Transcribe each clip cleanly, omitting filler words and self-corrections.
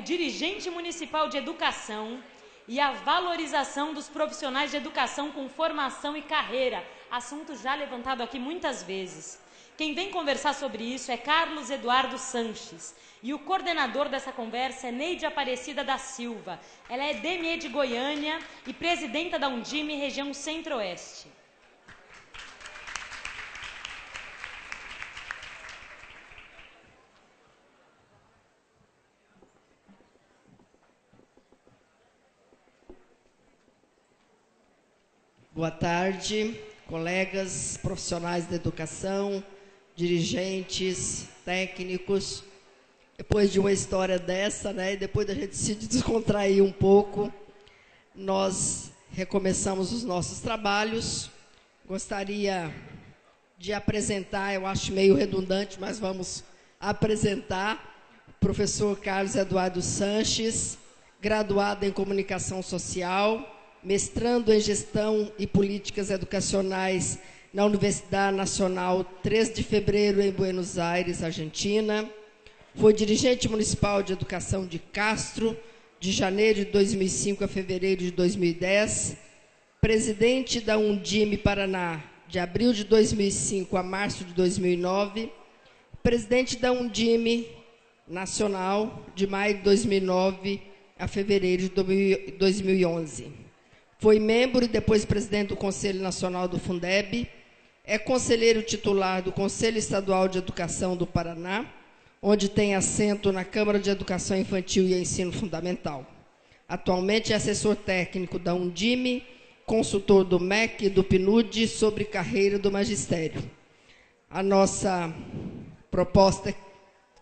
o dirigente municipal de educação e a valorização dos profissionais de educação com formação e carreira, assunto já levantado aqui muitas vezes. Quem vem conversar sobre isso é Carlos Eduardo Sanches, e o coordenador dessa conversa é Neide Aparecida da Silva. Ela é DME de Goiânia e presidenta da Undime, região Centro-Oeste. Boa tarde, colegas, profissionais da educação, dirigentes, técnicos. Depois de uma história dessa, né, e depois da gente se descontrair um pouco, nós recomeçamos os nossos trabalhos. Gostaria de apresentar, eu acho meio redundante, mas vamos apresentar, o professor Carlos Eduardo Sanches, graduado em Comunicação Social, mestrando em Gestão e Políticas Educacionais na Universidade Nacional 3 de Fevereiro, em Buenos Aires, Argentina. Foi dirigente municipal de educação de Castro, de janeiro de 2005 a fevereiro de 2010. Presidente da Undime Paraná, de abril de 2005 a março de 2009. Presidente da Undime Nacional, de maio de 2009 a fevereiro de 2011. Foi membro e depois presidente do Conselho Nacional do Fundeb. É conselheiro titular do Conselho Estadual de Educação do Paraná, onde tem assento na Câmara de Educação Infantil e Ensino Fundamental. Atualmente é assessor técnico da Undime, consultor do MEC e do PNUD sobre carreira do magistério. A nossa proposta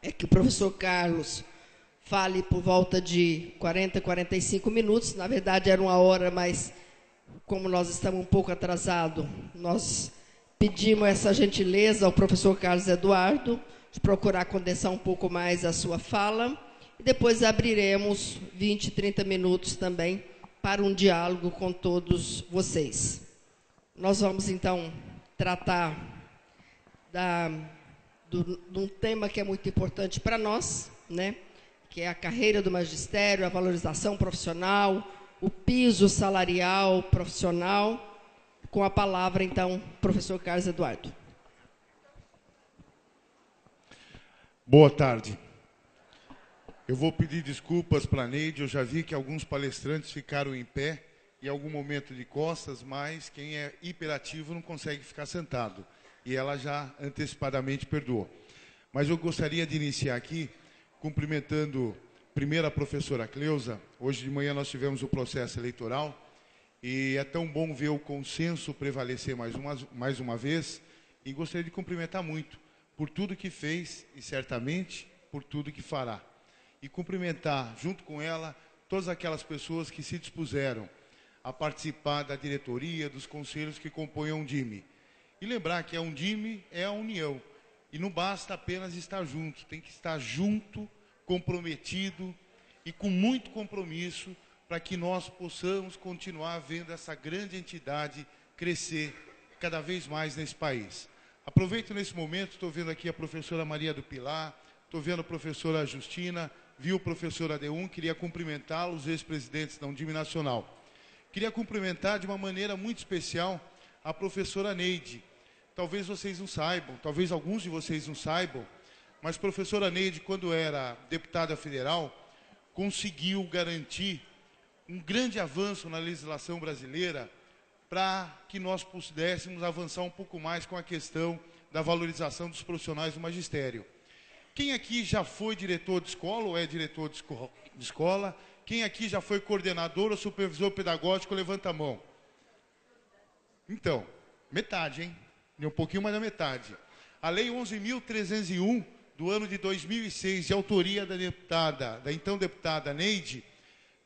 é que o professor Carlos fale por volta de 40, 45 minutos. Na verdade, era 1 hora, mas como nós estamos um pouco atrasados, nós pedimos essa gentileza ao professor Carlos Eduardo de procurar condensar um pouco mais a sua fala, e depois abriremos 20, 30 minutos também para um diálogo com todos vocês. Nós vamos, então, tratar de um tema que é muito importante para nós, né? Que é a carreira do magistério, a valorização profissional, o piso salarial profissional. Com a palavra, então, professor Carlos Eduardo. Boa tarde. Eu vou pedir desculpas para a Neide, eu já vi que alguns palestrantes ficaram em pé em algum momento de costas, mas quem é hiperativo não consegue ficar sentado. E ela já antecipadamente perdoou. Mas eu gostaria de iniciar aqui cumprimentando primeiro a professora Cleusa. Hoje de manhã nós tivemos o processo eleitoral e é tão bom ver o consenso prevalecer mais uma vez, e gostaria de cumprimentar muito por tudo que fez e certamente por tudo que fará. E cumprimentar, junto com ela, todas aquelas pessoas que se dispuseram a participar da diretoria, dos conselhos que compõem a Undime. E lembrar que a Undime é a união. E não basta apenas estar junto, tem que estar junto, comprometido e com muito compromisso para que nós possamos continuar vendo essa grande entidade crescer cada vez mais nesse país. Aproveito nesse momento, estou vendo aqui a professora Maria do Pilar, estou vendo a professora Justina, viu o professor Adeum, queria cumprimentá-los, ex-presidentes da Undime Nacional. Queria cumprimentar de uma maneira muito especial a professora Neide. Talvez vocês não saibam, talvez alguns de vocês não saibam, mas a professora Neide, quando era deputada federal, conseguiu garantir um grande avanço na legislação brasileira para que nós pudéssemos avançar um pouco mais com a questão da valorização dos profissionais do magistério. Quem aqui já foi diretor de escola ou é diretor de escola? Quem aqui já foi coordenador ou supervisor pedagógico, levanta a mão. Então, metade, hein? Um pouquinho mais da metade. A Lei 11.301, do ano de 2006, de autoria da então deputada Neide,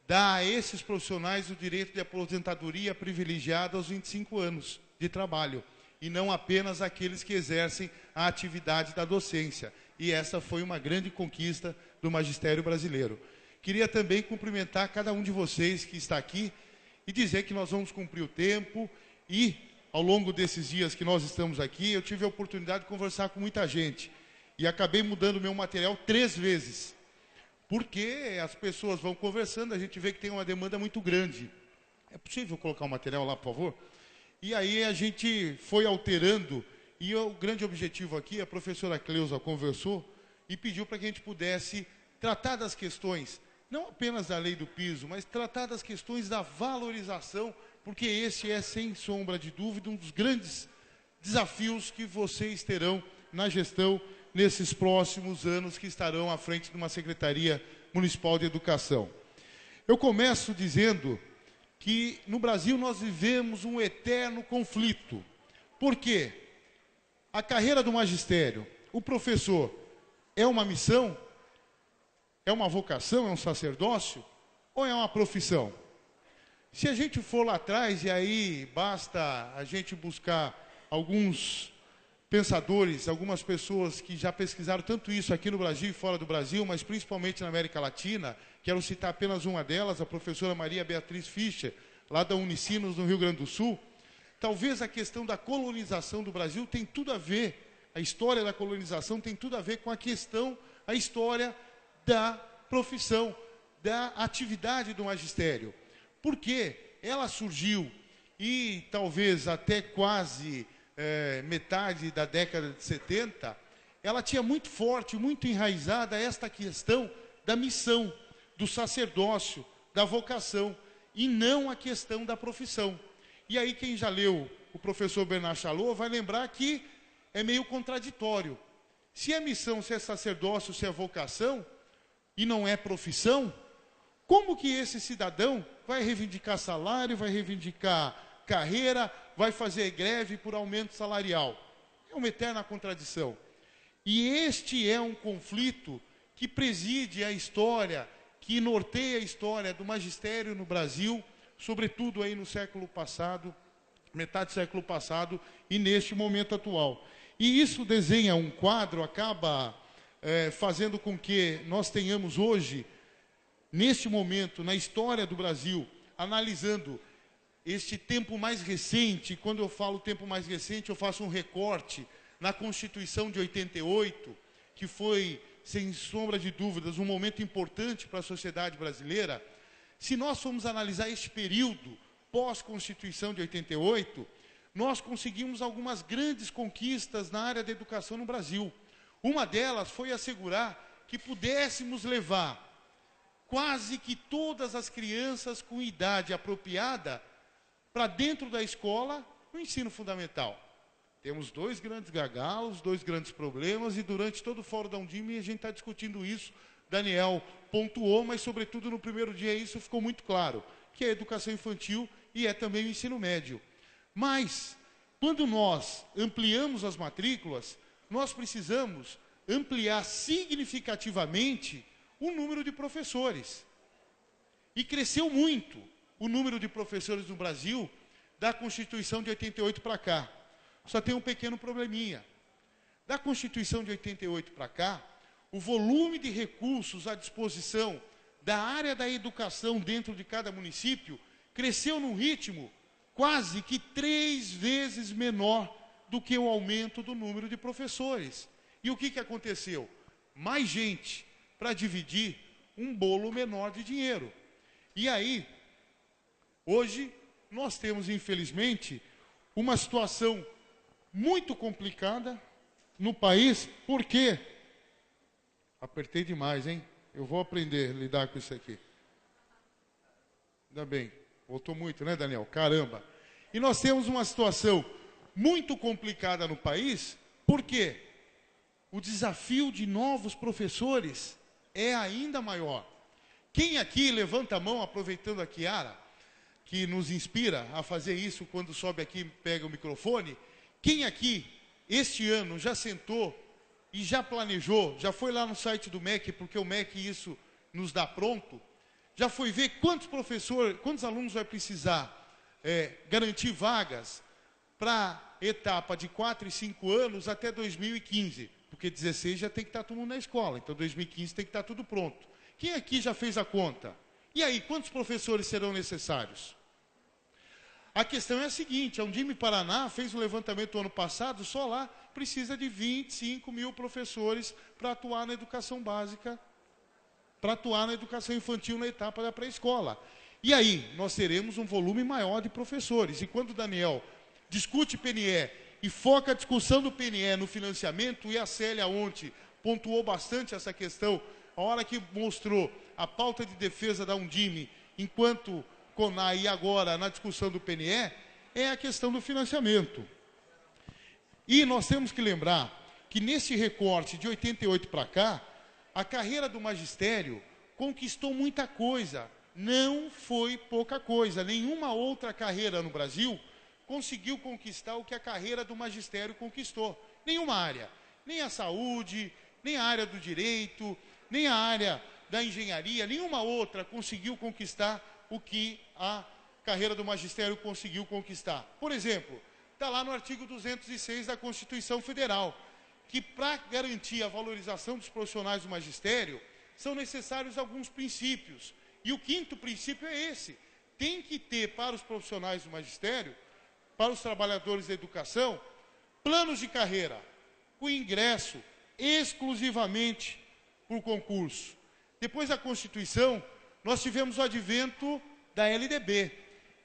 dá a esses profissionais o direito de aposentadoria privilegiada aos 25 anos de trabalho, e não apenas aqueles que exercem a atividade da docência. E essa foi uma grande conquista do magistério brasileiro. Queria também cumprimentar cada um de vocês que está aqui e dizer que nós vamos cumprir o tempo, e ao longo desses dias que nós estamos aqui, eu tive a oportunidade de conversar com muita gente e acabei mudando meu material 3 vezes. porque as pessoas vão conversando, a gente vê que tem uma demanda muito grande. É possível colocar o material lá, por favor? E aí a gente foi alterando, e o grande objetivo aqui, a professora Cleusa conversou e pediu para que a gente pudesse tratar das questões, não apenas da lei do piso, mas tratar das questões da valorização, porque esse é, sem sombra de dúvida, um dos grandes desafios que vocês terão na gestão nesses próximos anos que estarão à frente de uma Secretaria Municipal de Educação. Eu começo dizendo que no Brasil nós vivemos um eterno conflito. Por quê? A carreira do magistério, o professor, é uma missão? É uma vocação? É um sacerdócio? Ou é uma profissão? Se a gente for lá atrás, e aí basta a gente buscar alguns pensadores, algumas pessoas que já pesquisaram tanto isso aqui no Brasil e fora do Brasil, mas principalmente na América Latina, quero citar apenas uma delas, a professora Maria Beatriz Fischer, lá da Unicinos, no Rio Grande do Sul. Talvez a questão da colonização do Brasil tem tudo a ver, a história da colonização tem tudo a ver com a história da profissão, da atividade do magistério. Porque ela surgiu e talvez até quase metade da década de 70, ela tinha muito forte, muito enraizada esta questão da missão, do sacerdócio, da vocação, e não a questão da profissão. E aí quem já leu o professor Bernard Chalot vai lembrar que é meio contraditório. Se é missão, se é sacerdócio, se é vocação, e não é profissão, como que esse cidadão vai reivindicar salário, vai reivindicar carreira, vai fazer greve por aumento salarial? É uma eterna contradição. E este é um conflito que preside a história, que norteia a história do magistério no Brasil, sobretudo aí no século passado, metade do século passado e neste momento atual. E isso desenha um quadro, acaba fazendo com que nós tenhamos hoje, neste momento, na história do Brasil, analisando este tempo mais recente. Quando eu falo tempo mais recente, eu faço um recorte na Constituição de 88, que foi, sem sombra de dúvidas, um momento importante para a sociedade brasileira. Se nós formos analisar este período pós-Constituição de 88, nós conseguimos algumas grandes conquistas na área da educação no Brasil. Uma delas foi assegurar que pudéssemos levar quase que todas as crianças com idade apropriada para dentro da escola no ensino fundamental. Temos dois grandes gargalos, dois grandes problemas, e durante todo o Fórum da Undime a gente está discutindo isso. Daniel pontuou, mas sobretudo no primeiro dia isso ficou muito claro, que é a educação infantil e é também o ensino médio. Mas, quando nós ampliamos as matrículas, nós precisamos ampliar significativamente o número de professores. E cresceu muito o número de professores no Brasil da Constituição de 88 para cá. Só tem um pequeno probleminha. Da Constituição de 88 para cá, o volume de recursos à disposição da área da educação dentro de cada município cresceu num ritmo quase que 3 vezes menor do que o aumento do número de professores. E o que aconteceu? Mais gente para dividir um bolo menor de dinheiro. E aí, hoje, nós temos, infelizmente, uma situação muito complicada no país. Por quê? Apertei demais, hein? Eu vou aprender a lidar com isso aqui. Ainda bem. Voltou muito, né, Daniel? Caramba. E nós temos uma situação muito complicada no país, porque o desafio de novos professores é ainda maior. Quem aqui, levanta a mão, aproveitando a Kiara, que nos inspira a fazer isso quando sobe aqui e pega o microfone, quem aqui, este ano, já sentou e já planejou, já foi lá no site do MEC, porque o MEC isso nos dá pronto, já foi ver quantos professores, quantos alunos vai precisar garantir vagas para etapa de 4 e 5 anos até 2015, porque 16 já tem que estar todo mundo na escola, então 2015 tem que estar tudo pronto. Quem aqui já fez a conta? E aí, quantos professores serão necessários? A questão é a seguinte, a Undime Paraná fez um levantamento ano passado, só lá precisa de 25 mil professores para atuar na educação básica para atuar na educação infantil na etapa da pré-escola. E aí, nós teremos um volume maior de professores. E quando o Daniel discute PNE e foca a discussão do PNE no financiamento, e a Célia ontem pontuou bastante essa questão, a hora que mostrou a pauta de defesa da Undime, enquanto CONAI e agora na discussão do PNE, é a questão do financiamento. E nós temos que lembrar que nesse recorte de 88 para cá, a carreira do magistério conquistou muita coisa. Não foi pouca coisa. Nenhuma outra carreira no Brasil conseguiu conquistar o que a carreira do magistério conquistou. Nenhuma área. Nem a saúde, nem a área do direito, nem a área da engenharia, nenhuma outra conseguiu conquistar o que a carreira do magistério conseguiu conquistar. Por exemplo, está lá no artigo 206 da Constituição Federal, que para garantir a valorização dos profissionais do magistério, são necessários alguns princípios. E o quinto princípio é esse: tem que ter para os profissionais do magistério, para os trabalhadores da educação, planos de carreira, com ingresso exclusivamente por concurso. Depois da Constituição, nós tivemos o advento da LDB.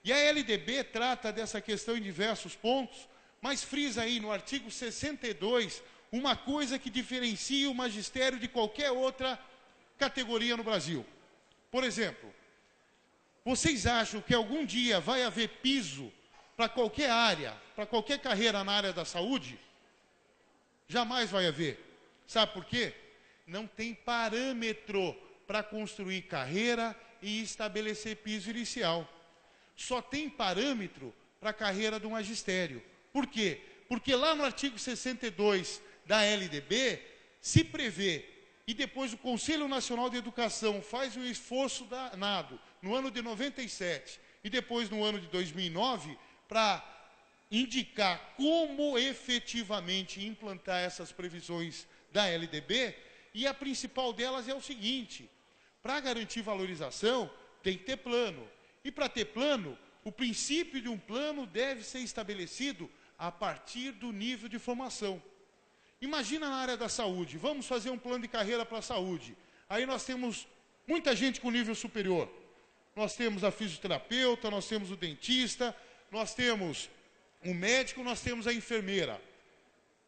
E a LDB trata dessa questão em diversos pontos, mas frisa aí no artigo 62 uma coisa que diferencia o magistério de qualquer outra categoria no Brasil. Por exemplo, vocês acham que algum dia vai haver piso para qualquer área, para qualquer carreira na área da saúde? Jamais vai haver. Sabe por quê? Não tem parâmetro para construir carreira e estabelecer piso inicial. Só tem parâmetro para a carreira do magistério. Por quê? Porque lá no artigo 62 da LDB se prevê, e depois o Conselho Nacional de Educação faz um esforço danado no ano de 97 e depois no ano de 2009 para indicar como efetivamente implantar essas previsões da LDB, e a principal delas é o seguinte: para garantir valorização tem que ter plano. E para ter plano, o princípio de um plano deve ser estabelecido a partir do nível de formação. Imagina na área da saúde, vamos fazer um plano de carreira para a saúde. Aí nós temos muita gente com nível superior. Nós temos a fisioterapeuta, nós temos o dentista, nós temos o médico, nós temos a enfermeira.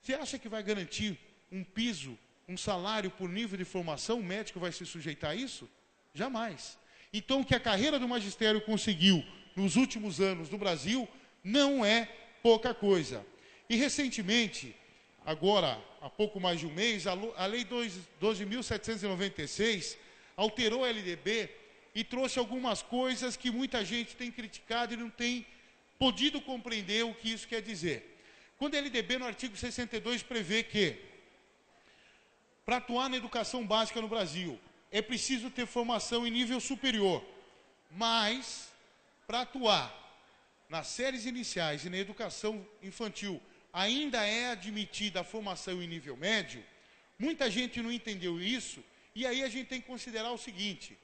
Você acha que vai garantir um piso, um salário por nível de formação? O médico vai se sujeitar a isso? Jamais. Então, o que a carreira do magistério conseguiu nos últimos anos no Brasil não é pouca coisa. E recentemente, agora há pouco mais de um mês, a Lei 12.796 alterou a LDB e trouxe algumas coisas que muita gente tem criticado e não tem podido compreender o que isso quer dizer. Quando a LDB, no artigo 62, prevê que, para atuar na educação básica no Brasil, é preciso ter formação em nível superior, mas para atuar nas séries iniciais e na educação infantil ainda é admitida a formação em nível médio. Muita gente não entendeu isso, e aí a gente tem que considerar o seguinte: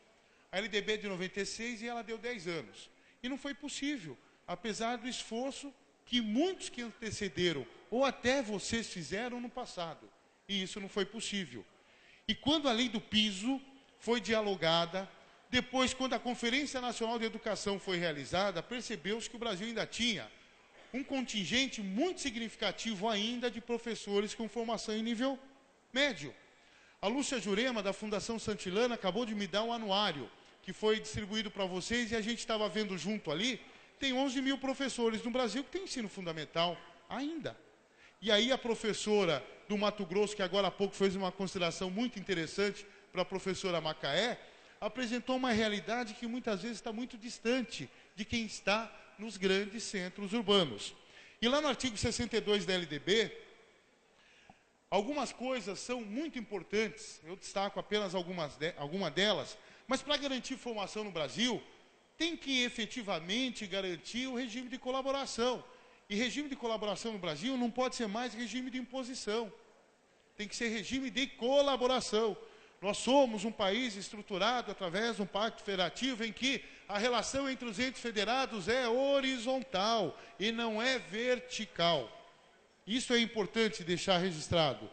a LDB é de 96 e ela deu 10 anos. E não foi possível, apesar do esforço que muitos que antecederam, ou até vocês fizeram no passado. E isso não foi possível. E quando a lei do piso foi dialogada, depois, quando a Conferência Nacional de Educação foi realizada, percebeu-se que o Brasil ainda tinha um contingente muito significativo ainda de professores com formação em nível médio. A Lúcia Jurema, da Fundação Santilana, acabou de me dar um anuário que foi distribuído para vocês, e a gente estava vendo junto ali, tem 11 mil professores no Brasil que têm ensino fundamental ainda. E aí a professora do Mato Grosso, que agora há pouco fez uma consideração muito interessante para a professora Macaé, apresentou uma realidade que muitas vezes está muito distante de quem está nos grandes centros urbanos. E lá no artigo 62 da LDB, algumas coisas são muito importantes, eu destaco apenas algumas delas, mas para garantir formação no Brasil, tem que efetivamente garantir o regime de colaboração. E regime de colaboração no Brasil não pode ser mais regime de imposição. Tem que ser regime de colaboração. Nós somos um país estruturado através de um pacto federativo em que a relação entre os entes federados é horizontal e não é vertical. Isso é importante deixar registrado.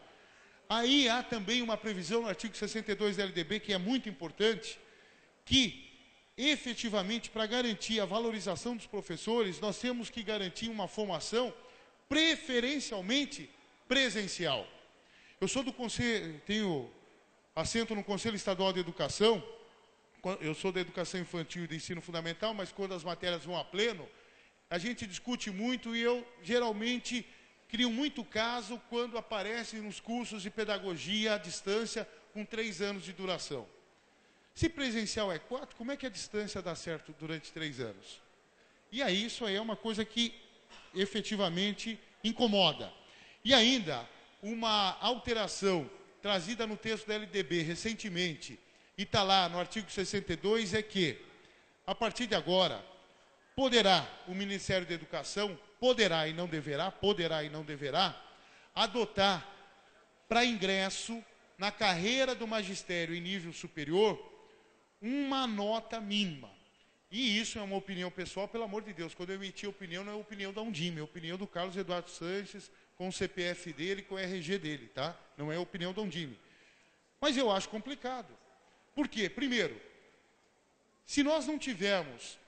Aí há também uma previsão no artigo 62 da LDB, que é muito importante, que, efetivamente, para garantir a valorização dos professores, nós temos que garantir uma formação preferencialmente presencial. Eu sou do Conselho, tenho assento no Conselho Estadual de Educação, eu sou da Educação Infantil e do Ensino Fundamental, mas quando as matérias vão a pleno, a gente discute muito e eu, geralmente, crio muito caso quando aparecem nos cursos de pedagogia à distância com 3 anos de duração. Se presencial é 4, como é que a distância dá certo durante 3 anos? E aí isso aí é uma coisa que efetivamente incomoda. E ainda, uma alteração trazida no texto da LDB recentemente, e está lá no artigo 62, é que, a partir de agora, poderá o Ministério da Educação, poderá e não deverá, adotar para ingresso na carreira do magistério em nível superior uma nota mínima. E isso é uma opinião pessoal, pelo amor de Deus, quando eu emiti a opinião, não é a opinião da Undime, é a opinião do Carlos Eduardo Sanches, com o CPF dele, com o RG dele, tá? Não é a opinião da Undime. Mas eu acho complicado. Por quê? Primeiro, se nós não tivermos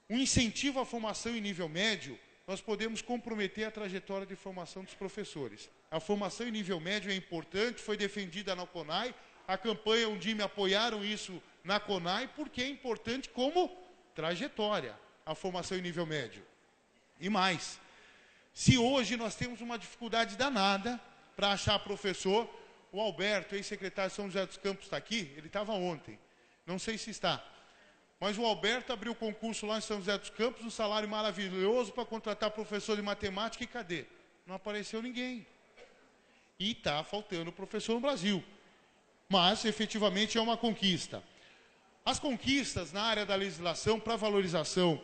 um incentivo à formação em nível médio, nós podemos comprometer a trajetória de formação dos professores. A formação em nível médio é importante, foi defendida na CONAI, a campanha Undime apoiaram isso na CONAI, porque é importante como trajetória, a formação em nível médio. E mais, se hoje nós temos uma dificuldade danada para achar professor, o Alberto, ex-secretário de São José dos Campos, está aqui, ele estava ontem, não sei se está. Mas o Alberto abriu concurso lá em São José dos Campos, um salário maravilhoso para contratar professor de matemática, e cadê? Não apareceu ninguém. E está faltando professor no Brasil. Mas, efetivamente, é uma conquista. As conquistas na área da legislação para valorização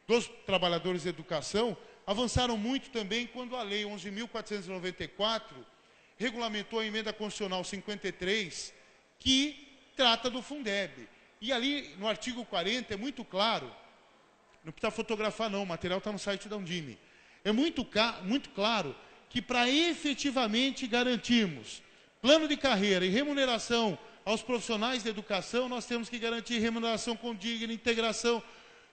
dos trabalhadores de educação avançaram muito também quando a Lei 11.494 regulamentou a emenda constitucional 53, que trata do Fundeb. E ali, no artigo 40, é muito claro, não precisa fotografar não, o material está no site da Undime, é muito claro que para efetivamente garantirmos plano de carreira e remuneração aos profissionais de educação, nós temos que garantir remuneração condigna, integração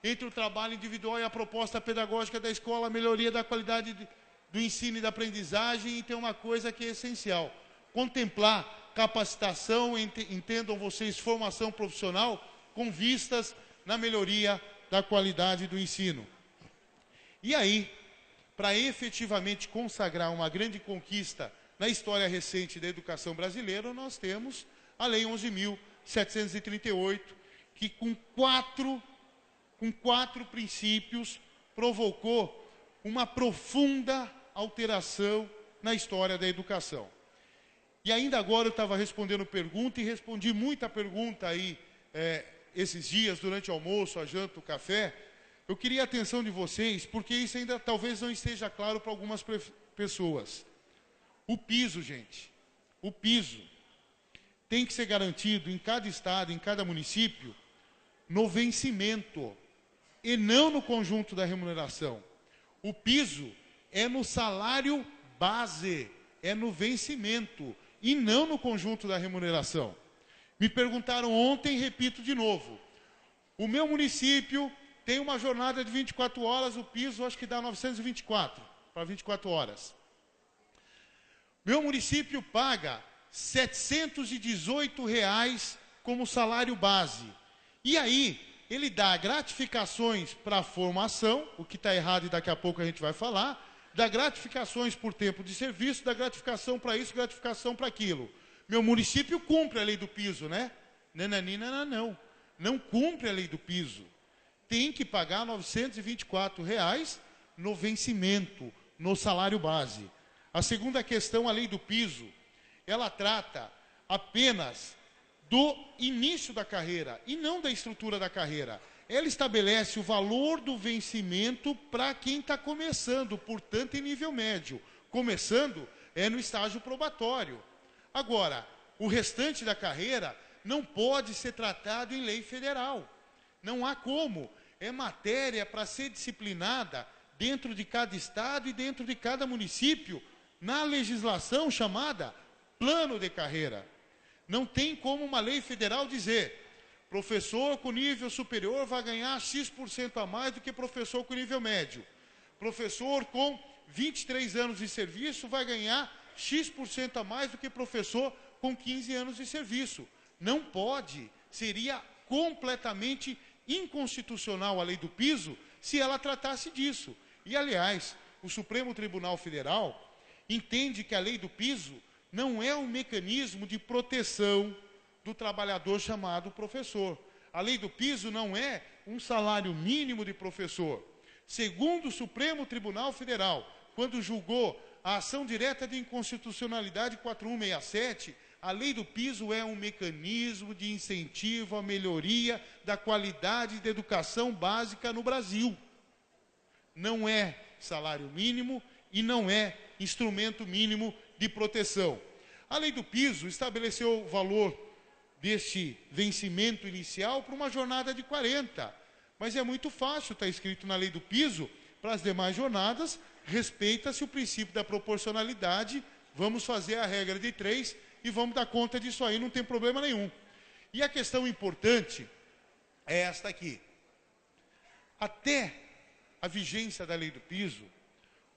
entre o trabalho individual e a proposta pedagógica da escola, a melhoria da qualidade do ensino e da aprendizagem, e tem uma coisa que é essencial, contemplar capacitação, entendam vocês, formação profissional, com vistas na melhoria da qualidade do ensino. E aí, para efetivamente consagrar uma grande conquista na história recente da educação brasileira, nós temos a Lei 11.738, que com quatro princípios provocou uma profunda alteração na história da educação. E ainda agora eu estava respondendo pergunta e respondi muita pergunta aí esses dias, durante o almoço, a janta, o café. Eu queria a atenção de vocês, porque isso ainda talvez não esteja claro para algumas pessoas. O piso, gente, o piso tem que ser garantido em cada estado, em cada município, no vencimento e não no conjunto da remuneração. O piso é no salário base, é no vencimento e não no conjunto da remuneração. Me perguntaram ontem, repito de novo. O meu município tem uma jornada de 24 horas, o piso acho que dá 924 para 24 horas. Meu município paga R$ 718 como salário base. E aí, ele dá gratificações para a formação, o que está errado e daqui a pouco a gente vai falar, dá gratificações por tempo de serviço, dá gratificação para isso, gratificação para aquilo. Meu município cumpre a lei do piso, né? Não. Não cumpre a lei do piso. Tem que pagar R$ 924 no vencimento, no salário base. A segunda questão, a lei do piso, ela trata apenas do início da carreira e não da estrutura da carreira. Ela estabelece o valor do vencimento para quem está começando, portanto, em nível médio. Começando é no estágio probatório. Agora, o restante da carreira não pode ser tratado em lei federal. Não há como. É matéria para ser disciplinada dentro de cada estado e dentro de cada município, na legislação chamada plano de carreira. Não tem como uma lei federal dizer professor com nível superior vai ganhar X% a mais do que professor com nível médio. Professor com 23 anos de serviço vai ganhar X% a mais do que professor com 15 anos de serviço. Não pode, seria completamente inconstitucional a lei do piso se ela tratasse disso. E, aliás, o Supremo Tribunal Federal entende que a lei do piso não é um mecanismo de proteção do trabalhador chamado professor. A lei do piso não é um salário mínimo de professor. Segundo o Supremo Tribunal Federal, quando julgou a ação direta de inconstitucionalidade 4167, a lei do piso é um mecanismo de incentivo à melhoria da qualidade da educação básica no Brasil. Não é salário mínimo e não é instrumento mínimo de proteção. A lei do piso estabeleceu o valor deste vencimento inicial para uma jornada de 40. Mas é muito fácil, está escrito na lei do piso, para as demais jornadas, respeita-se o princípio da proporcionalidade, vamos fazer a regra de 3 e vamos dar conta disso aí, não tem problema nenhum. E a questão importante é esta aqui. Até a vigência da lei do piso,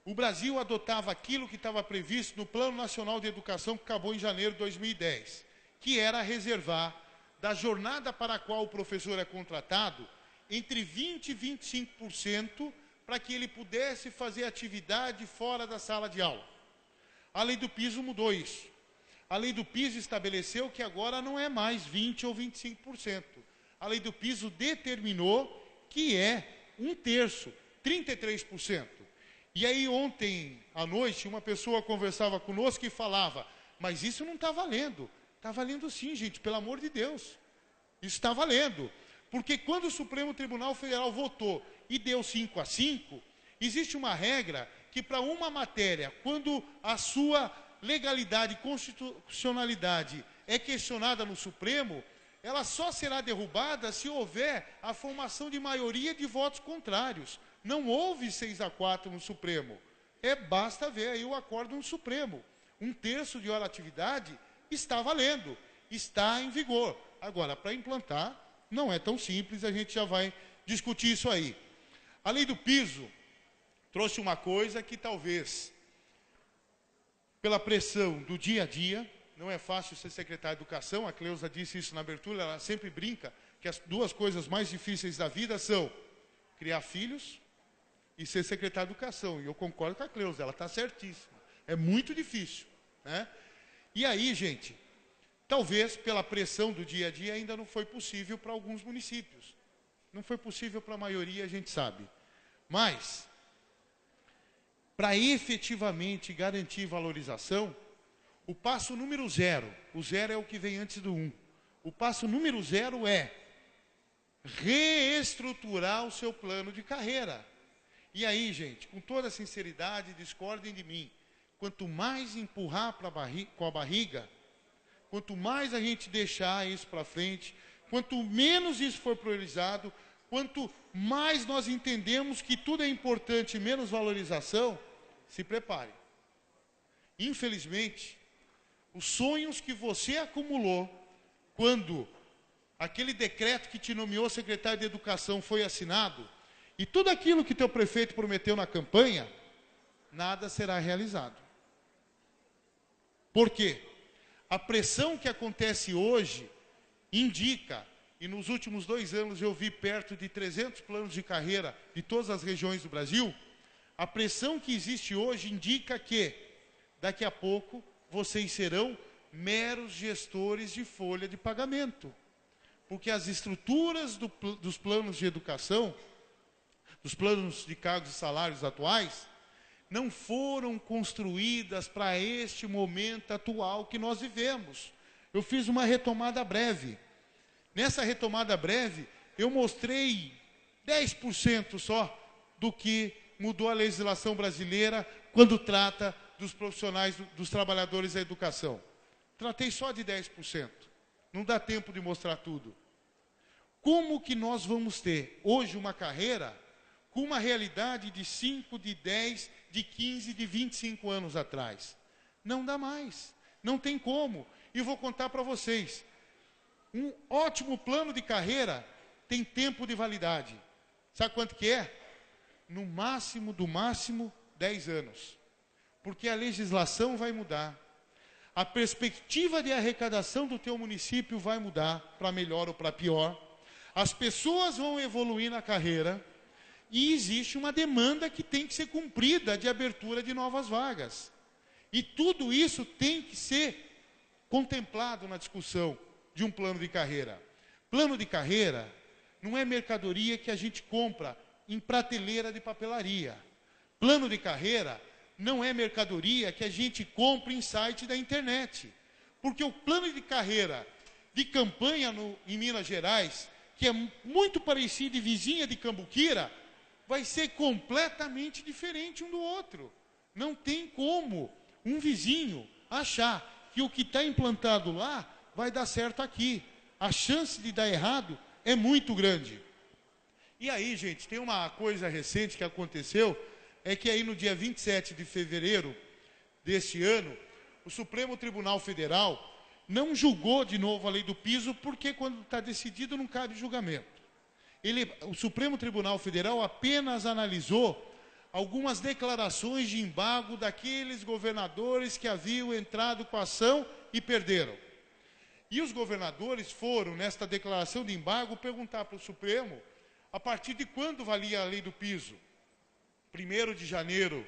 o Brasil adotava aquilo que estava previsto no Plano Nacional de Educação, que acabou em janeiro de 2010, que era reservar da jornada para a qual o professor é contratado, entre 20% e 25%, para que ele pudesse fazer atividade fora da sala de aula. A lei do piso mudou isso. A lei do piso estabeleceu que agora não é mais 20% ou 25%. A lei do piso determinou que é 1/3, 33%. E aí ontem à noite uma pessoa conversava conosco e falava, mas isso não está valendo. Está valendo sim, gente, pelo amor de Deus. Isso está valendo. Porque quando o Supremo Tribunal Federal votou e deu 5-5, existe uma regra que para uma matéria, quando a sua legalidade e constitucionalidade é questionada no Supremo, ela só será derrubada se houver a formação de maioria de votos contrários. Não houve 6-4 no Supremo. Basta ver aí o acordo no Supremo. 1/3 de hora atividade está valendo, está em vigor. Agora, para implantar, não é tão simples, a gente já vai discutir isso aí. A lei do piso trouxe uma coisa que talvez, pela pressão do dia a dia, não é fácil ser secretário de Educação, a Cleusa disse isso na abertura, ela sempre brinca que as duas coisas mais difíceis da vida são criar filhos e ser secretário de Educação. E eu concordo com a Cleusa, ela está certíssima. É muito difícil, né? E aí, gente, talvez pela pressão do dia a dia ainda não foi possível para alguns municípios. Não foi possível para a maioria, a gente sabe. Mas, para efetivamente garantir valorização, o passo número 0, o 0 é o que vem antes do 1. O passo número 0 é reestruturar o seu plano de carreira. E aí, gente, com toda sinceridade, discordem de mim. Quanto mais empurrar com a barriga, quanto mais a gente deixar isso para frente, quanto menos isso for priorizado, quanto mais nós entendemos que tudo é importante e menos valorização, se prepare. Infelizmente, os sonhos que você acumulou quando aquele decreto que te nomeou secretário de Educação foi assinado, e tudo aquilo que teu prefeito prometeu na campanha, nada será realizado. Por quê? A pressão que acontece hoje indica, e nos últimos 2 anos eu vi perto de 300 planos de carreira de todas as regiões do Brasil, a pressão que existe hoje indica que, daqui a pouco, vocês serão meros gestores de folha de pagamento. Porque as estruturas dos planos de educação, dos planos de cargos e salários atuais, não foram construídas para este momento atual que nós vivemos. Eu fiz uma retomada breve. Nessa retomada breve, eu mostrei 10% só do que mudou a legislação brasileira quando trata dos profissionais, dos trabalhadores da educação. Tratei só de 10%. Não dá tempo de mostrar tudo. Como que nós vamos ter hoje uma carreira com uma realidade de 5, de 10, de 15, de 25 anos atrás? Não dá mais. Não tem como. E vou contar para vocês. Um ótimo plano de carreira tem tempo de validade. Sabe quanto que é? No máximo, do máximo, 10 anos. Porque a legislação vai mudar. A perspectiva de arrecadação do teu município vai mudar, para melhor ou para pior. As pessoas vão evoluir na carreira e existe uma demanda que tem que ser cumprida de abertura de novas vagas. E tudo isso tem que ser contemplado na discussão de um plano de carreira. Plano de carreira não é mercadoria que a gente compra em prateleira de papelaria. Plano de carreira não é mercadoria que a gente compra em site da internet. Porque o plano de carreira de campanha em Minas Gerais, que é muito parecido e vizinha de Cambuquira, vai ser completamente diferente um do outro. Não tem como um vizinho achar que o que está implantado lá vai dar certo aqui. A chance de dar errado é muito grande. E aí, gente, tem uma coisa recente que aconteceu, é que aí no dia 27 de fevereiro deste ano, o Supremo Tribunal Federal não julgou de novo a lei do piso, porque quando está decidido não cabe julgamento. O Supremo Tribunal Federal apenas analisou algumas declarações de embargo daqueles governadores que haviam entrado com a ação e perderam. E os governadores foram, nesta declaração de embargo, perguntar para o Supremo a partir de quando valia a lei do piso. 1º de janeiro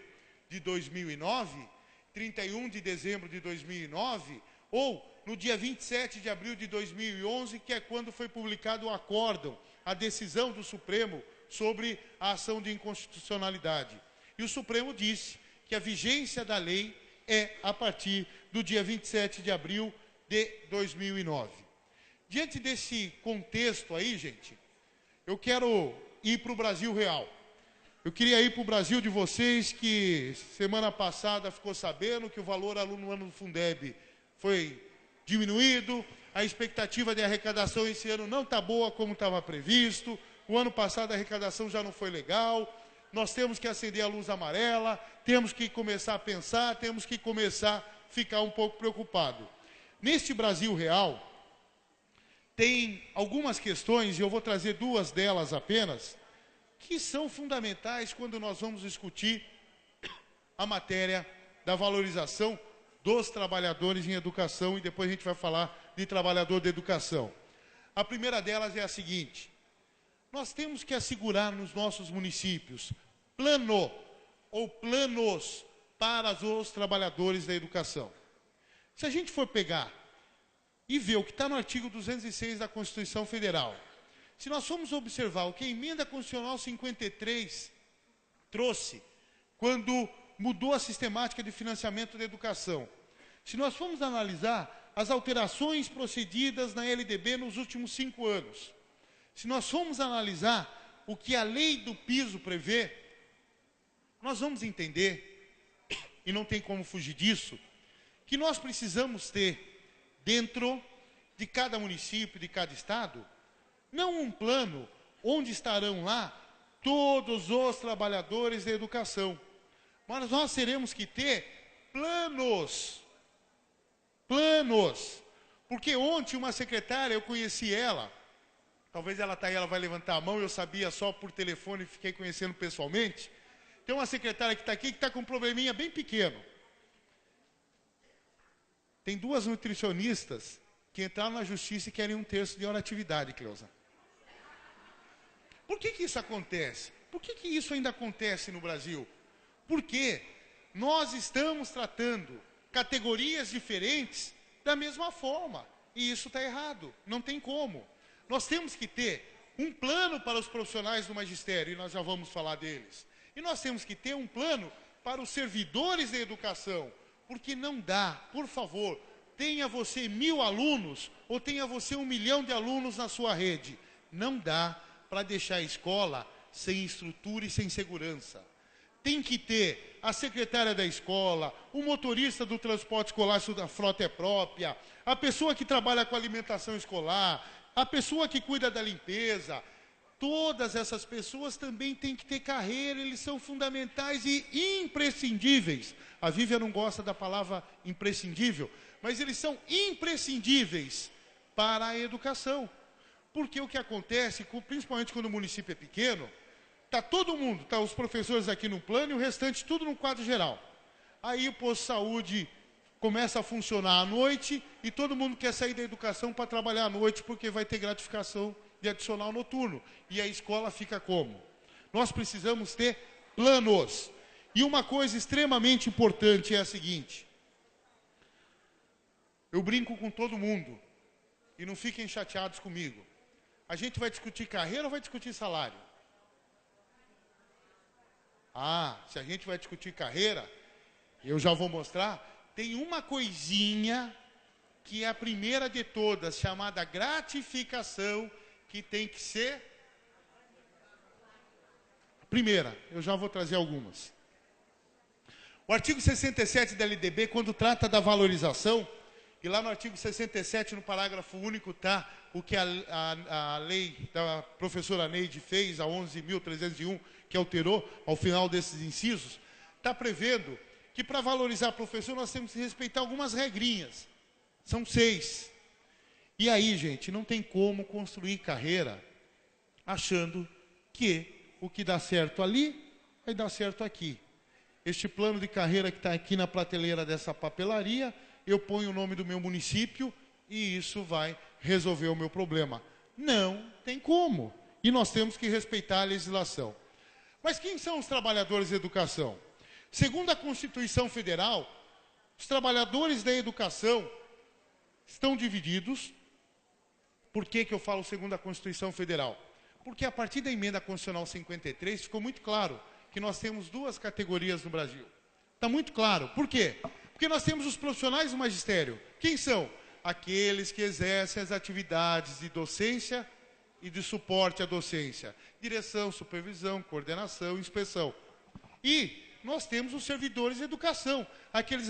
de 2009, 31 de dezembro de 2009, ou no dia 27 de abril de 2011, que é quando foi publicado o acórdão, a decisão do Supremo sobre a ação de inconstitucionalidade. E o Supremo disse que a vigência da lei é a partir do dia 27 de abril de 2009. Diante desse contexto aí, gente, eu quero ir para o Brasil real. Eu queria ir para o Brasil de vocês, que semana passada ficou sabendo que o valor aluno ano do Fundeb foi diminuído, a expectativa de arrecadação esse ano não está boa como estava previsto, o ano passado a arrecadação já não foi legal, nós temos que acender a luz amarela, temos que começar a pensar, temos que começar a ficar um pouco preocupado. Neste Brasil real, tem algumas questões, e eu vou trazer 2 delas apenas, que são fundamentais quando nós vamos discutir a matéria da valorização dos trabalhadores em educação, e depois a gente vai falar de trabalhador de educação. A primeira delas é a seguinte: nós temos que assegurar nos nossos municípios plano ou planos para os trabalhadores da educação. Se a gente for pegar e ver o que está no artigo 206 da Constituição Federal, se nós formos observar o que a Emenda Constitucional 53 trouxe, quando mudou a sistemática de financiamento da educação, se nós formos analisar as alterações procedidas na LDB nos últimos 5 anos, se nós formos analisar o que a lei do piso prevê, nós vamos entender, e não tem como fugir disso, que nós precisamos ter dentro de cada município, de cada estado, não um plano onde estarão lá todos os trabalhadores da educação, mas nós teremos que ter planos, porque ontem uma secretária, eu conheci ela, talvez ela está aí, ela vai levantar a mão, eu sabia só por telefone e fiquei conhecendo pessoalmente, tem uma secretária que está aqui que está com um probleminha bem pequeno. Tem 2 nutricionistas que entraram na justiça e querem 1/3 de hora de atividade, Cleusa. Por que isso acontece? Por que isso ainda acontece no Brasil? Porque nós estamos tratando categorias diferentes da mesma forma. E isso está errado. Não tem como. Nós temos que ter um plano para os profissionais do magistério, e nós já vamos falar deles. E nós temos que ter um plano para os servidores da educação. Porque não dá, por favor, tenha você 1000 alunos ou tenha você 1 milhão de alunos na sua rede. Não dá para deixar a escola sem estrutura e sem segurança. Tem que ter a secretária da escola, o motorista do transporte escolar, se a frota é própria, a pessoa que trabalha com alimentação escolar, a pessoa que cuida da limpeza. todas essas pessoas também têm que ter carreira, eles são fundamentais e imprescindíveis. A Vívia não gosta da palavra imprescindível, mas eles são imprescindíveis para a educação. Porque o que acontece, principalmente quando o município é pequeno, está todo mundo, tá os professores aqui no plano e o restante tudo no quadro geral. Aí o posto de saúde começa a funcionar à noite e todo mundo quer sair da educação para trabalhar à noite porque vai ter gratificação de adicional noturno. E a escola fica como? Nós precisamos ter planos. E uma coisa extremamente importante é a seguinte. Eu brinco com todo mundo e não fiquem chateados comigo. A gente vai discutir carreira ou vai discutir salário? Ah, se a gente vai discutir carreira, eu já vou mostrar. Tem uma coisinha que é a primeira de todas, chamada gratificação, que tem que ser a primeira. Eu já vou trazer algumas. O artigo 67 da LDB, quando trata da valorização, e lá no artigo 67, no parágrafo único, está o que a lei da professora Neide fez, a 11.301, que alterou ao final desses incisos, está prevendo que para valorizar a professor nós temos que respeitar algumas regrinhas. São 6. E aí, gente, não tem como construir carreira achando que o que dá certo ali vai dar certo aqui. Este plano de carreira que está aqui na prateleira dessa papelaria, eu ponho o nome do meu município e isso vai resolver o meu problema. Não tem como. E nós temos que respeitar a legislação. Mas quem são os trabalhadores da educação? Segundo a Constituição Federal, os trabalhadores da educação estão divididos. Por que eu falo segundo a Constituição Federal? Porque a partir da emenda constitucional 53 ficou muito claro que nós temos 2 categorias no Brasil. Está muito claro. Por quê? Porque nós temos os profissionais do magistério. Quem são? Aqueles que exercem as atividades de docência e de suporte à docência. Direção, supervisão, coordenação, inspeção. E nós temos os servidores de educação, aqueles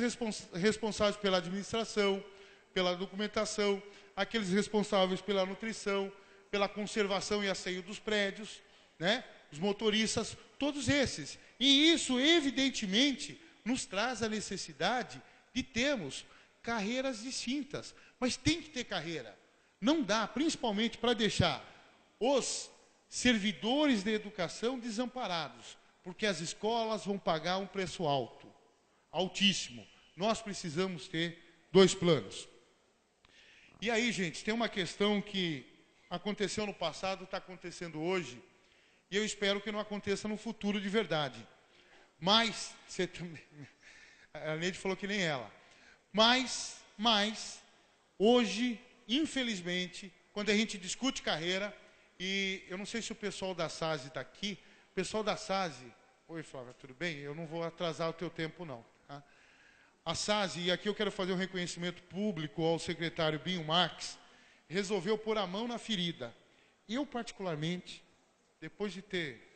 responsáveis pela administração, pela documentação, aqueles responsáveis pela nutrição, pela conservação e asseio dos prédios, né? Os motoristas, todos esses. E isso, evidentemente, nos traz a necessidade de termos carreiras distintas. Mas tem que ter carreira. Não dá, principalmente para deixar os servidores de educação desamparados, porque as escolas vão pagar um preço alto, altíssimo. Nós precisamos ter 2 planos. E aí, gente, tem uma questão que aconteceu no passado, está acontecendo hoje, e eu espero que não aconteça no futuro de verdade. Mas, você também, a Neide falou que nem ela, mas, hoje, infelizmente, quando a gente discute carreira, e eu não sei se o pessoal da SASE está aqui, o pessoal da SASE, oi Flávia, tudo bem? Eu não vou atrasar o teu tempo não. Tá? A SASE, e aqui eu quero fazer um reconhecimento público ao secretário Binho Marques, resolveu pôr a mão na ferida. Eu, particularmente, depois de ter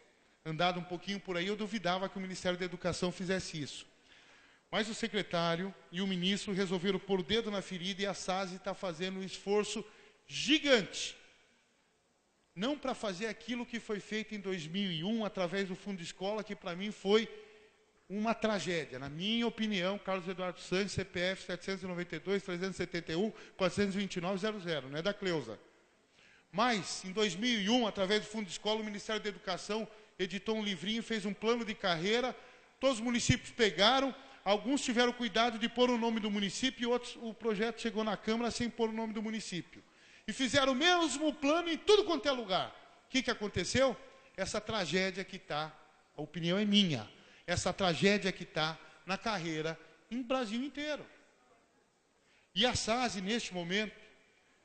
andado um pouquinho por aí, eu duvidava que o Ministério da Educação fizesse isso. Mas o secretário e o ministro resolveram pôr o dedo na ferida e a SASE está fazendo um esforço gigante. Não para fazer aquilo que foi feito em 2001, através do Fundo de Escola, que para mim foi uma tragédia. Na minha opinião, Carlos Eduardo Santos, CPF 792-371-429-00, não é da Cleusa. Mas, em 2001, através do Fundo de Escola, o Ministério da Educação editou um livrinho, fez um plano de carreira, todos os municípios pegaram, alguns tiveram cuidado de pôr o nome do município e outros, o projeto chegou na Câmara sem pôr o nome do município. E fizeram o mesmo plano em tudo quanto é lugar. O que aconteceu? Essa tragédia que está, a opinião é minha, essa tragédia que está na carreira em Brasil inteiro. E a SASE, neste momento,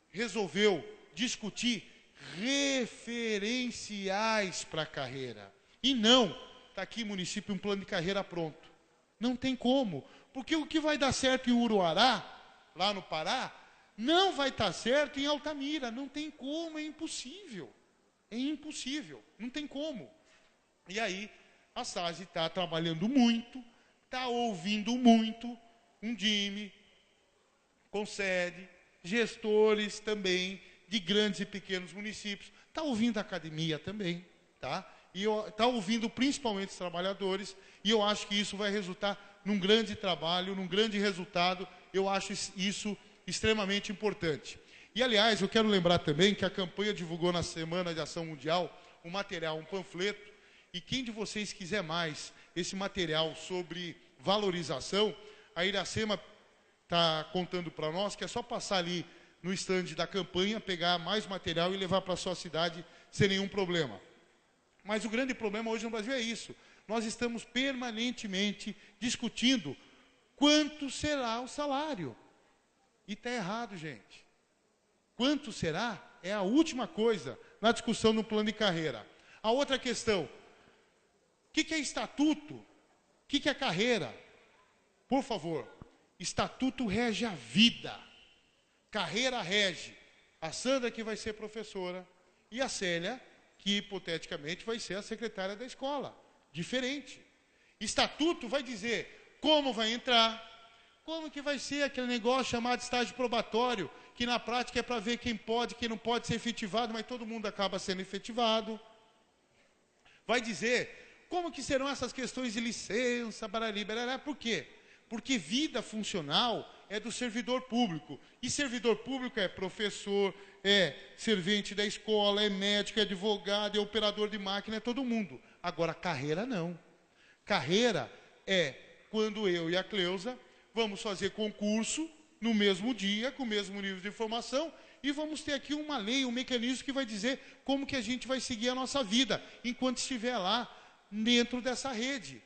resolveu discutir referenciais para a carreira. E não, está aqui município, um plano de carreira pronto. Não tem como. Porque o que vai dar certo em Uruará, lá no Pará, não vai estar certo em Altamira. Não tem como, é impossível. É impossível, não tem como. E aí, a SASE está trabalhando muito, está ouvindo muito, um DIME, concede, gestores também de grandes e pequenos municípios, está ouvindo a academia também, tá? E está ouvindo principalmente os trabalhadores, e eu acho que isso vai resultar num grande trabalho, num grande resultado. Eu acho isso extremamente importante. E, aliás, eu quero lembrar também que a campanha divulgou na Semana de Ação Mundial um material, um panfleto, e quem de vocês quiser mais esse material sobre valorização, a Iracema está contando para nós que é só passar ali no estande da campanha, pegar mais material e levar para a sua cidade sem nenhum problema. Mas o grande problema hoje no Brasil é isso. Nós estamos permanentemente discutindo quanto será o salário. E está errado, gente. Quanto será é a última coisa na discussão no plano de carreira. A outra questão, o que é estatuto? O que é carreira? Por favor, estatuto rege a vida. Carreira rege a Sandra, que vai ser professora, e a Célia, que hipoteticamente vai ser a secretária da escola. Diferente. Estatuto vai dizer como vai entrar, como que vai ser aquele negócio chamado estágio probatório, que na prática é para ver quem pode, quem não pode ser efetivado, mas todo mundo acaba sendo efetivado. Vai dizer como que serão essas questões de licença, barari, barará. Por quê? Porque vida funcional é do servidor público. E servidor público é professor, é servente da escola, é médico, é advogado, é operador de máquina, é todo mundo. Agora, carreira não. Carreira é quando eu e a Cleusa vamos fazer concurso no mesmo dia, com o mesmo nível de formação, e vamos ter aqui uma lei, um mecanismo que vai dizer como que a gente vai seguir a nossa vida, enquanto estiver lá, dentro dessa rede.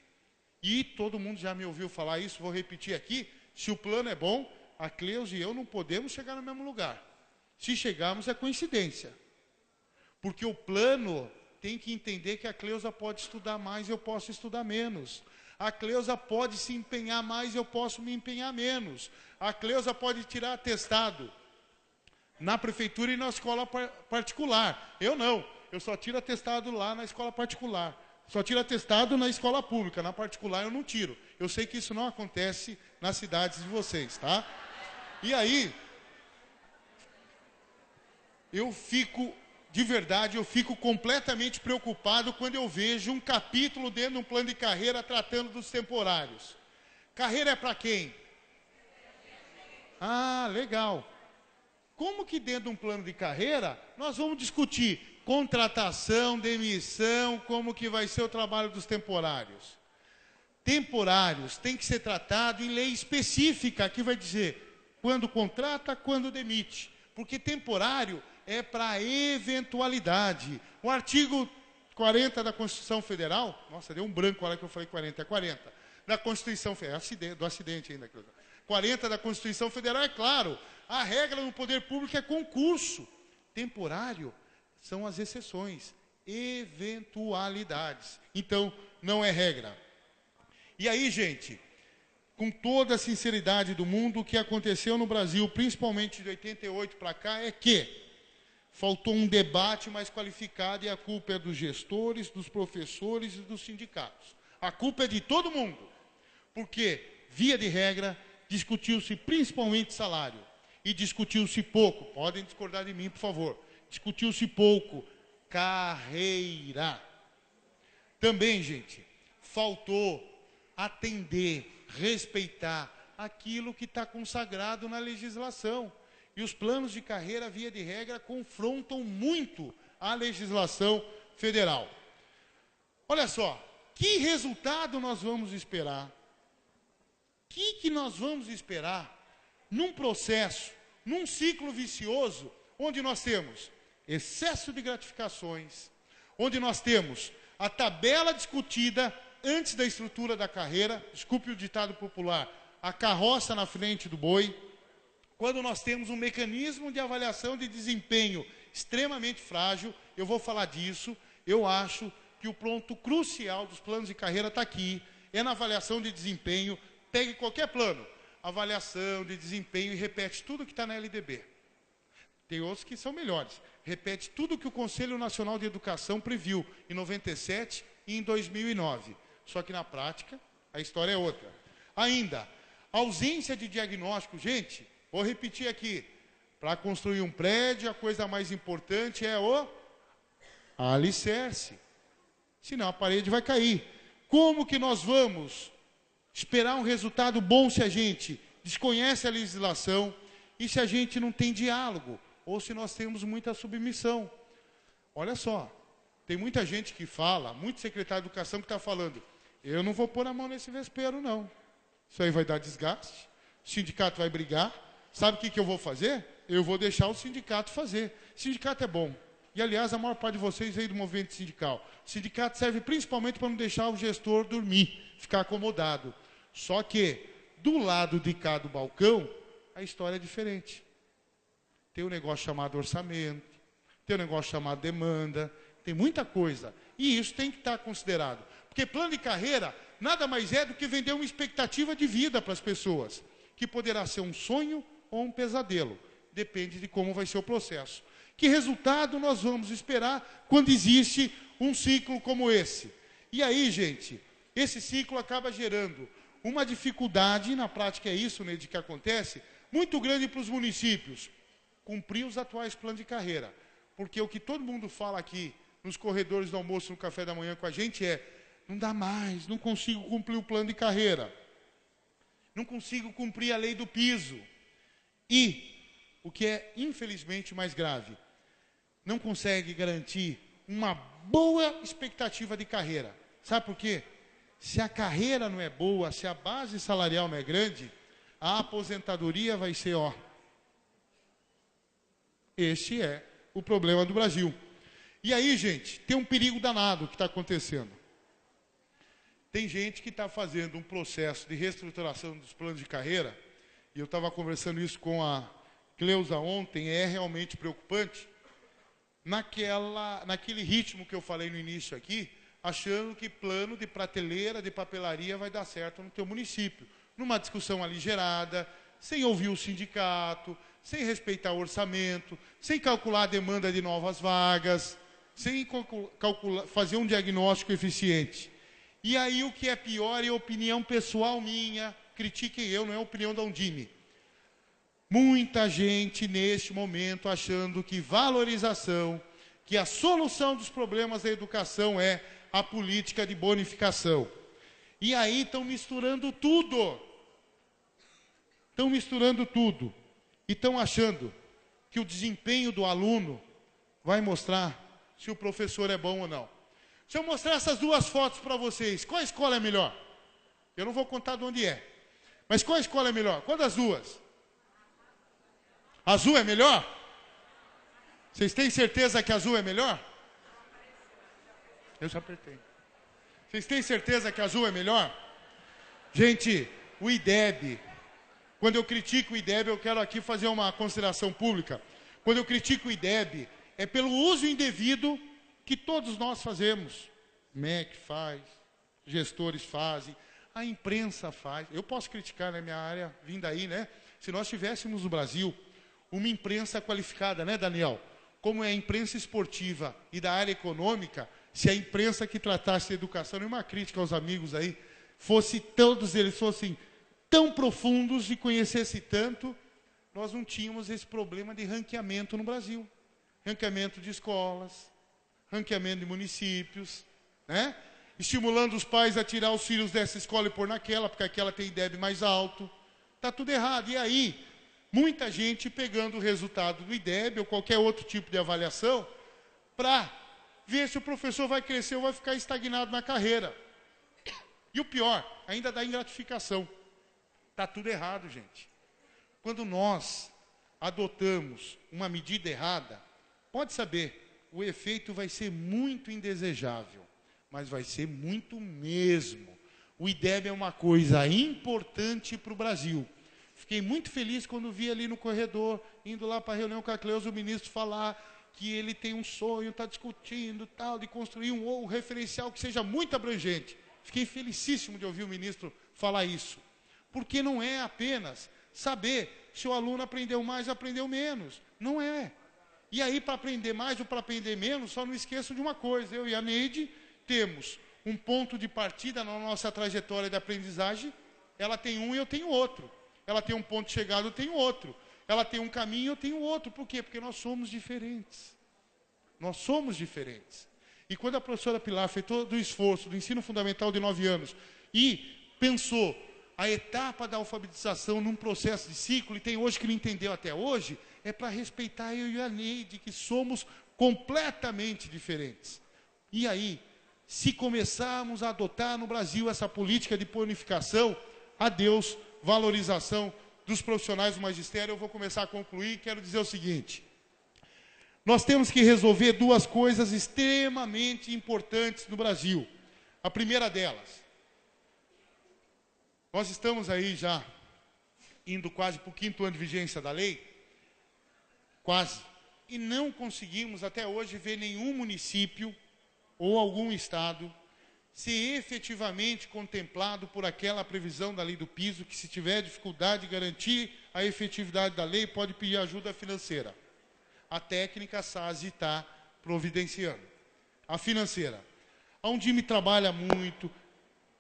E todo mundo já me ouviu falar isso, vou repetir aqui, se o plano é bom, a Cleusa e eu não podemos chegar no mesmo lugar. Se chegarmos, é coincidência. Porque o plano tem que entender que a Cleusa pode estudar mais e eu posso estudar menos. A Cleusa pode se empenhar mais e eu posso me empenhar menos. A Cleusa pode tirar atestado na prefeitura e na escola particular. Eu não. Eu só tiro atestado lá na escola particular. Só tiro atestado na escola pública. Na particular eu não tiro. Eu sei que isso não acontece nas cidades de vocês, tá? E aí, de verdade, eu fico completamente preocupado quando eu vejo um capítulo dentro de um plano de carreira tratando dos temporários. Carreira é para quem? Ah, legal. Como que dentro de um plano de carreira nós vamos discutir contratação, demissão, como que vai ser o trabalho dos temporários? Temporários tem que ser tratado em lei específica, que vai dizer quando contrata, quando demite. Porque temporário é para eventualidade. O artigo 40 da Constituição Federal, nossa, deu um branco na hora que eu falei 40, é 40, da Constituição Federal, do acidente ainda, 40 da Constituição Federal, é claro, a regra no poder público é concurso. Temporário são as exceções, eventualidades. Então, não é regra. E aí, gente, com toda a sinceridade do mundo, o que aconteceu no Brasil, principalmente de 88 para cá, é que faltou um debate mais qualificado e a culpa é dos gestores, dos professores e dos sindicatos. A culpa é de todo mundo, porque, via de regra, discutiu-se principalmente salário e discutiu-se pouco, podem discordar de mim, por favor, discutiu-se pouco carreira. Também, gente, faltou atender, respeitar aquilo que está consagrado na legislação. E os planos de carreira, via de regra, confrontam muito a legislação federal. Olha só, que resultado nós vamos esperar? O que nós vamos esperar num processo, num ciclo vicioso, onde nós temos excesso de gratificações, onde nós temos a tabela discutida antes da estrutura da carreira, desculpe o ditado popular, a carroça na frente do boi, quando nós temos um mecanismo de avaliação de desempenho extremamente frágil. Eu vou falar disso. Eu acho que o ponto crucial dos planos de carreira está aqui, é na avaliação de desempenho. Pegue qualquer plano, avaliação de desempenho, e repete tudo que está na LDB. Tem outros que são melhores. Repete tudo que o Conselho Nacional de Educação previu em 97 e em 2009. Só que na prática, a história é outra. Ainda, ausência de diagnóstico. Gente, vou repetir aqui. Para construir um prédio, a coisa mais importante é o alicerce. Senão a parede vai cair. Como que nós vamos esperar um resultado bom se a gente desconhece a legislação e se a gente não tem diálogo? Ou se nós temos muita submissão? Olha só, tem muita gente que fala, muito secretário de educação que está falando, eu não vou pôr a mão nesse vespeiro, não. Isso aí vai dar desgaste, o sindicato vai brigar. Sabe o que eu vou fazer? Eu vou deixar o sindicato fazer. Sindicato é bom. E, aliás, a maior parte de vocês veio do movimento sindical. O sindicato serve principalmente para não deixar o gestor dormir, ficar acomodado. Só que, do lado de cá do balcão, a história é diferente. Tem um negócio chamado orçamento, tem um negócio chamado demanda, tem muita coisa. E isso tem que estar considerado. Porque plano de carreira nada mais é do que vender uma expectativa de vida para as pessoas, que poderá ser um sonho ou um pesadelo. Depende de como vai ser o processo. Que resultado nós vamos esperar quando existe um ciclo como esse? E aí, gente, esse ciclo acaba gerando uma dificuldade, na prática é isso, né, de que acontece, muito grande para os municípios, cumprir os atuais planos de carreira. Porque o que todo mundo fala aqui, nos corredores do almoço, no café da manhã com a gente é, não dá mais, não consigo cumprir o plano de carreira, não consigo cumprir a lei do piso. E, o que é infelizmente mais grave, não consegue garantir uma boa expectativa de carreira. Sabe por quê? Se a carreira não é boa, se a base salarial não é grande, a aposentadoria vai ser, ó. Este é o problema do Brasil. E aí, gente, tem um perigo danado que está acontecendo. Tem gente que está fazendo um processo de reestruturação dos planos de carreira, e eu estava conversando isso com a Cleusa ontem, é realmente preocupante, naquele ritmo que eu falei no início aqui, achando que plano de prateleira, de papelaria vai dar certo no teu município. Numa discussão aligerada, sem ouvir o sindicato, sem respeitar o orçamento, sem calcular a demanda de novas vagas, sem fazer um diagnóstico eficiente. E aí o que é pior é a opinião pessoal minha, critiquem eu, não é a opinião da Undime. Muita gente neste momento achando que valorização, que a solução dos problemas da educação é a política de bonificação. E aí estão misturando tudo. Estão misturando tudo. E estão achando que o desempenho do aluno vai mostrar se o professor é bom ou não. Se eu mostrar essas duas fotos para vocês, qual escola é melhor? Eu não vou contar de onde é. Mas qual escola é melhor? Qual das duas? Azul é melhor? Vocês têm certeza que azul é melhor? Eu já apertei. Vocês têm certeza que azul é melhor? Gente, o IDEB, quando eu critico o IDEB, eu quero aqui fazer uma consideração pública. Quando eu critico o IDEB, é pelo uso indevido que todos nós fazemos. MEC faz, gestores fazem, a imprensa faz. Eu posso criticar na minha área, vindo daí, né? Se nós tivéssemos no Brasil uma imprensa qualificada, né, Daniel? Como é a imprensa esportiva e da área econômica, se a imprensa que tratasse de educação, e uma crítica aos amigos aí, todos eles fossem tão profundos e conhecessem tanto, nós não tínhamos esse problema de ranqueamento no Brasil. Ranqueamento de escolas, ranqueamento de municípios, né? Estimulando os pais a tirar os filhos dessa escola e pôr naquela, porque aquela tem IDEB mais alto. Está tudo errado. E aí, muita gente pegando o resultado do IDEB ou qualquer outro tipo de avaliação para ver se o professor vai crescer ou vai ficar estagnado na carreira. E o pior, ainda dá ingratificação. Está tudo errado, gente. Quando nós adotamos uma medida errada, pode saber, o efeito vai ser muito indesejável, mas vai ser muito mesmo. O IDEB é uma coisa importante para o Brasil. Fiquei muito feliz quando vi ali no corredor, indo lá para a reunião com a Cleusa, o ministro falar que ele tem um sonho, está discutindo, tal, de construir um referencial que seja muito abrangente. Fiquei felicíssimo de ouvir o ministro falar isso. Porque não é apenas saber se o aluno aprendeu mais ou aprendeu menos. Não é. E aí, para aprender mais ou para aprender menos, só não esqueçam de uma coisa. Eu e a Neide temos um ponto de partida na nossa trajetória de aprendizagem. Ela tem um e eu tenho outro. Ela tem um ponto de chegada, eu tenho outro. Ela tem um caminho, eu tenho outro. Por quê? Porque nós somos diferentes. Nós somos diferentes. E quando a professora Pilar fez todo o esforço do ensino fundamental de 9 anos e pensou a etapa da alfabetização num processo de ciclo, e tem hoje que não entendeu até hoje, é para respeitar eu e a Neide, que somos completamente diferentes. E aí, se começarmos a adotar no Brasil essa política de unificação, adeus, valorização dos profissionais do magistério, eu vou começar a concluir e quero dizer o seguinte. Nós temos que resolver duas coisas extremamente importantes no Brasil. A primeira delas, nós estamos aí já indo quase para o 5º ano de vigência da lei, quase, e não conseguimos até hoje ver nenhum município ou algum estado ser efetivamente contemplado por aquela previsão da lei do piso, que se tiver dificuldade de garantir a efetividade da lei, pode pedir ajuda financeira. A técnica SASE está providenciando. A financeira. A Undime trabalha muito,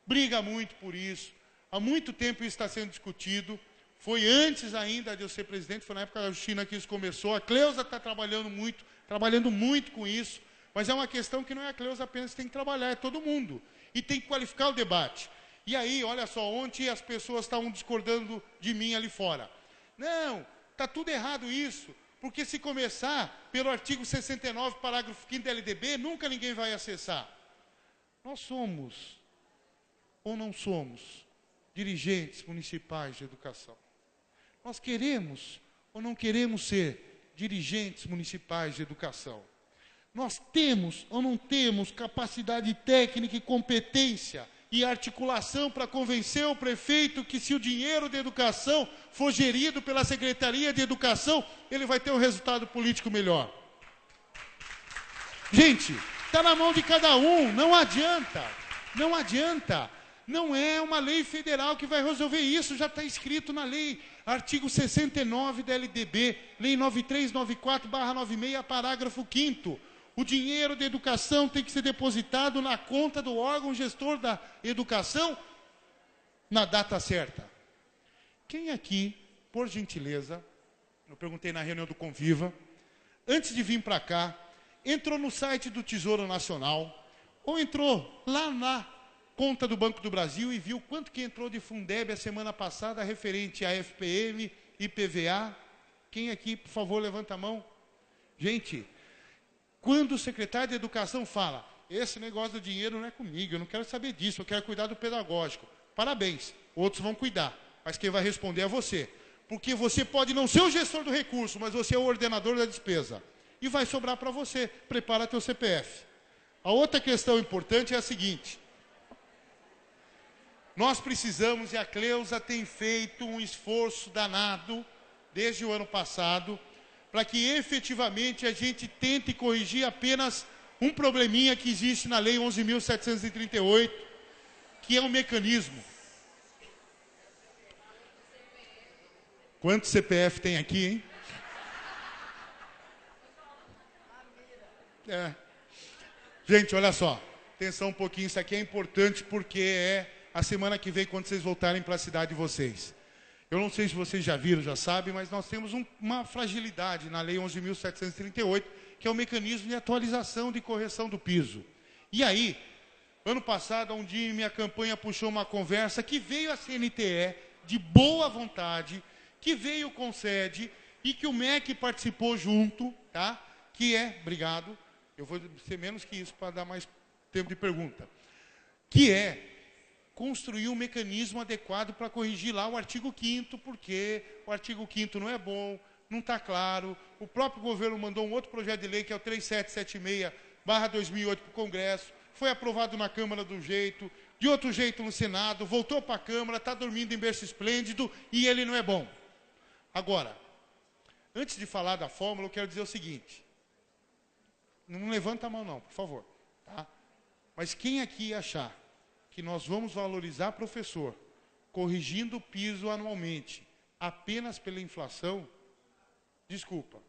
briga muito por isso. Há muito tempo isso está sendo discutido. Foi antes ainda de eu ser presidente, foi na época da China que isso começou. A Cleusa está trabalhando muito com isso. Mas é uma questão que não é a Cleusa apenas que tem que trabalhar, é todo mundo. E tem que qualificar o debate. E aí, olha só, ontem as pessoas estavam discordando de mim ali fora. Não, está tudo errado isso. Porque se começar pelo artigo 69, parágrafo 5º da LDB, nunca ninguém vai acessar. Nós somos, ou não somos, dirigentes municipais de educação. Nós queremos, ou não queremos ser, dirigentes municipais de educação. Nós temos ou não temos capacidade técnica e competência e articulação para convencer o prefeito que se o dinheiro de educação for gerido pela Secretaria de Educação, ele vai ter um resultado político melhor. Gente, está na mão de cada um, não adianta, não adianta. Não é uma lei federal que vai resolver isso, já está escrito na lei, artigo 69 da LDB, lei 9394/96, parágrafo 5º. O dinheiro da educação tem que ser depositado na conta do órgão gestor da educação na data certa. Quem aqui, por gentileza, eu perguntei na reunião do Conviva, antes de vir para cá, entrou no site do Tesouro Nacional, ou entrou lá na conta do Banco do Brasil e viu quanto que entrou de Fundeb a semana passada referente a FPM, IPVA? Quem aqui, por favor, levanta a mão? Gente, quando o secretário de Educação fala, esse negócio do dinheiro não é comigo, eu não quero saber disso, eu quero cuidar do pedagógico. Parabéns, outros vão cuidar, mas quem vai responder é você. Porque você pode não ser o gestor do recurso, mas você é o ordenador da despesa. E vai sobrar para você, prepara teu CPF. A outra questão importante é a seguinte. Nós precisamos, e a Cleusa tem feito um esforço danado, desde o ano passado, para que efetivamente a gente tente corrigir apenas um probleminha que existe na Lei 11.738, que é um mecanismo. Quantos CPF tem aqui, hein? Gente, olha só, atenção um pouquinho, isso aqui é importante porque é a semana que vem quando vocês voltarem para a cidade de vocês. Eu não sei se vocês já viram, já sabem, mas nós temos uma fragilidade na Lei 11.738, que é o mecanismo de atualização de correção do piso. E aí, ano passado, um dia minha campanha puxou uma conversa que veio a CNTE, de boa vontade, que veio com sede e que o MEC participou junto, tá? Que é, obrigado, eu vou ser menos que isso para dar mais tempo de pergunta, que é construir um mecanismo adequado para corrigir lá o artigo 5º, porque o artigo 5º não é bom, não está claro. O próprio governo mandou um outro projeto de lei, que é o 3776/2008 para o Congresso, foi aprovado na Câmara de outro jeito no Senado, voltou para a Câmara, está dormindo em berço esplêndido e ele não é bom. Agora, antes de falar da fórmula, eu quero dizer o seguinte. Não levanta a mão não, por favor. Tá? Mas quem aqui achar que nós vamos valorizar professor, corrigindo o piso anualmente, apenas pela inflação, desculpa.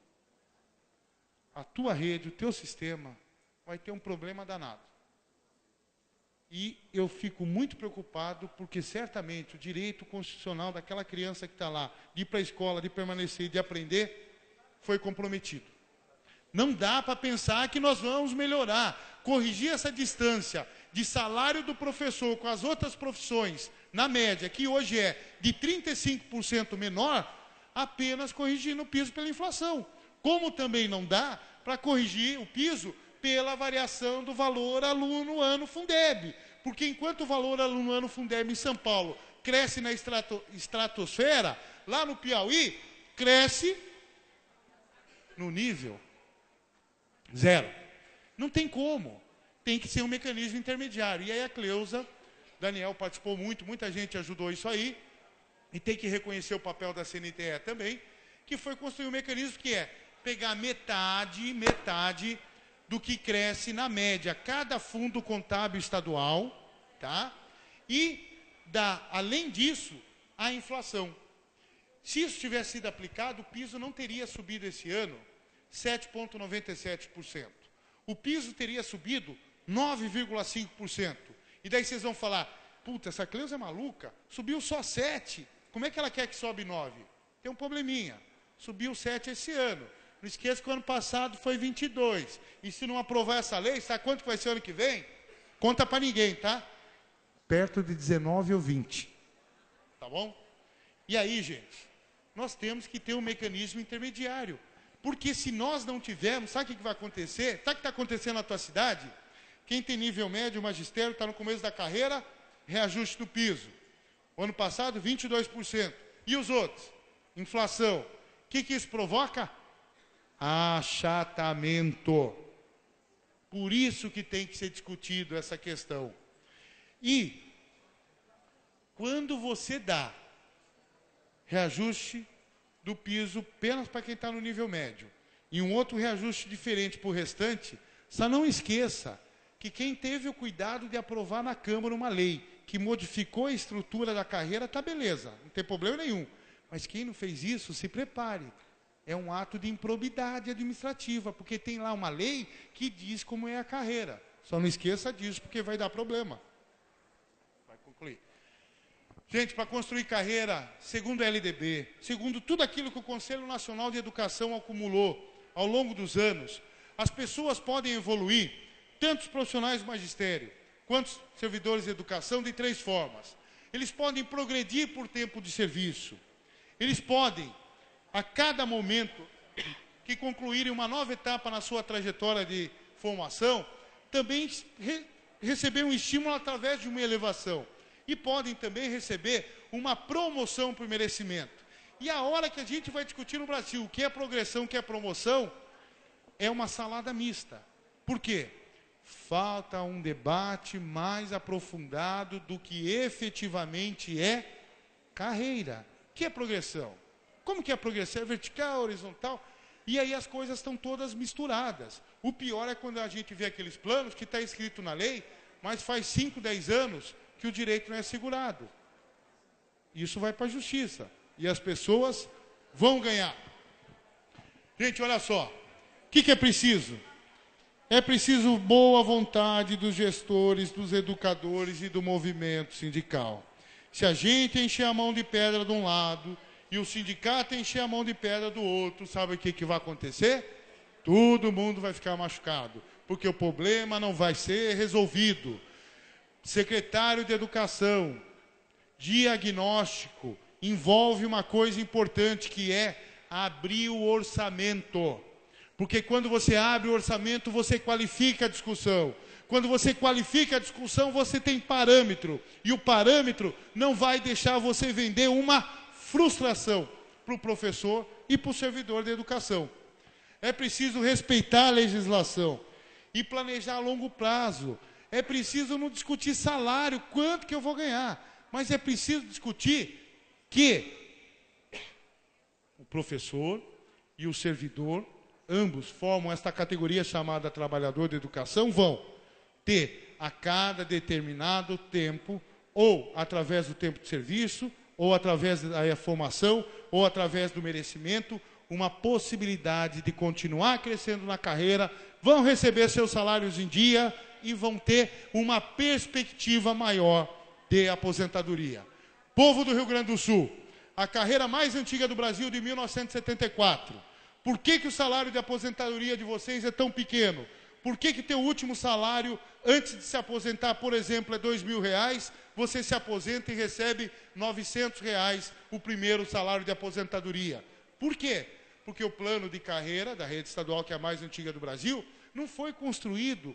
A tua rede, o teu sistema, vai ter um problema danado. E eu fico muito preocupado porque certamente o direito constitucional daquela criança que está lá, de ir para a escola, de permanecer, de aprender, foi comprometido. Não dá para pensar que nós vamos melhorar, corrigir essa distância de salário do professor com as outras profissões, na média, que hoje é de 35% menor, apenas corrigindo o piso pela inflação. Como também não dá para corrigir o piso pela variação do valor aluno ano Fundeb. Porque enquanto o valor aluno ano Fundeb em São Paulo cresce na estratosfera, lá no Piauí, cresce no nível zero. Não tem como. Tem que ser um mecanismo intermediário. E aí a Cleusa, Daniel participou muito, muita gente ajudou isso aí, e tem que reconhecer o papel da CNTE também, que foi construir um mecanismo que é pegar metade do que cresce na média, cada fundo contábil estadual, tá? E dar, além disso, a inflação. Se isso tivesse sido aplicado, o piso não teria subido esse ano 7,97%. O piso teria subido 9,5%. E daí vocês vão falar, puta, essa Cleusa é maluca, subiu só 7%. Como é que ela quer que sobe 9%? Tem um probleminha. Subiu 7% esse ano. Não esqueça que o ano passado foi 22%. E se não aprovar essa lei, sabe quanto que vai ser ano que vem? Conta para ninguém, tá? Perto de 19 ou 20. Tá bom? E aí, gente, nós temos que ter um mecanismo intermediário. Porque se nós não tivermos, sabe o que vai acontecer? Sabe o que está acontecendo na tua cidade? Quem tem nível médio, magistério, está no começo da carreira, reajuste do piso. O ano passado, 22%. E os outros? Inflação. O que isso provoca? Achatamento. Por isso que tem que ser discutido essa questão. E, quando você dá reajuste do piso apenas para quem está no nível médio, e um outro reajuste diferente para o restante, só não esqueça que quem teve o cuidado de aprovar na Câmara uma lei que modificou a estrutura da carreira, está beleza, não tem problema nenhum. Mas quem não fez isso, se prepare. É um ato de improbidade administrativa, porque tem lá uma lei que diz como é a carreira. Só não esqueça disso, porque vai dar problema. Vai concluir. Gente, para construir carreira, segundo a LDB, segundo tudo aquilo que o Conselho Nacional de Educação acumulou ao longo dos anos, as pessoas podem evoluir, tanto os profissionais do magistério, quanto os servidores de educação, de 3 formas. Eles podem progredir por tempo de serviço. Eles podem, a cada momento que concluírem uma nova etapa na sua trajetória de formação, também receber um estímulo através de uma elevação. E podem também receber uma promoção por merecimento. E a hora que a gente vai discutir no Brasil o que é progressão, o que é promoção, é uma salada mista. Por quê? Falta um debate mais aprofundado do que efetivamente é carreira. O que é progressão? Como que é progressão? É vertical, horizontal? E aí as coisas estão todas misturadas. O pior é quando a gente vê aqueles planos que está escrito na lei, mas faz 5, 10 anos que o direito não é assegurado. Isso vai para a justiça. E as pessoas vão ganhar. Gente, olha só. O que é preciso? É preciso boa vontade dos gestores, dos educadores e do movimento sindical. Se a gente encher a mão de pedra de um lado e o sindicato encher a mão de pedra do outro, sabe o que vai acontecer? Todo mundo vai ficar machucado, porque o problema não vai ser resolvido. Secretário de Educação, diagnóstico, envolve uma coisa importante que é abrir o orçamento. Porque quando você abre o orçamento, você qualifica a discussão. Quando você qualifica a discussão, você tem parâmetro. E o parâmetro não vai deixar você vender uma frustração para o professor e para o servidor da educação. É preciso respeitar a legislação e planejar a longo prazo. É preciso não discutir salário, quanto que eu vou ganhar. Mas é preciso discutir que o professor e o servidor, ambos formam esta categoria chamada trabalhador de educação, vão ter a cada determinado tempo, ou através do tempo de serviço, ou através da formação, ou através do merecimento, uma possibilidade de continuar crescendo na carreira, vão receber seus salários em dia e vão ter uma perspectiva maior de aposentadoria. Povo do Rio Grande do Sul, a carreira mais antiga do Brasil de 1974. Por que o salário de aposentadoria de vocês é tão pequeno? Por que teu último salário, antes de se aposentar, por exemplo, é R$2.000, você se aposenta e recebe R$900 o primeiro salário de aposentadoria? Por quê? Porque o plano de carreira da rede estadual, que é a mais antiga do Brasil, não foi construído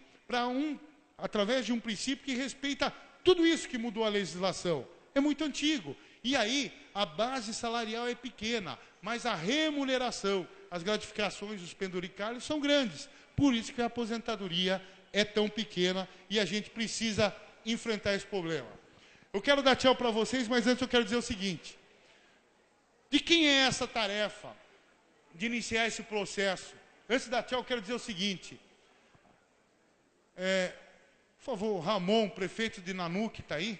através de um princípio que respeita tudo isso que mudou a legislação. É muito antigo. E aí, a base salarial é pequena, mas a remuneração, as gratificações, os penduricalhos são grandes. Por isso que a aposentadoria é tão pequena e a gente precisa enfrentar esse problema. Eu quero dar tchau para vocês, mas antes eu quero dizer o seguinte. De quem é essa tarefa de iniciar esse processo? Antes de dar tchau, eu quero dizer o seguinte. Por favor, Ramon, prefeito de Nanuque, está aí?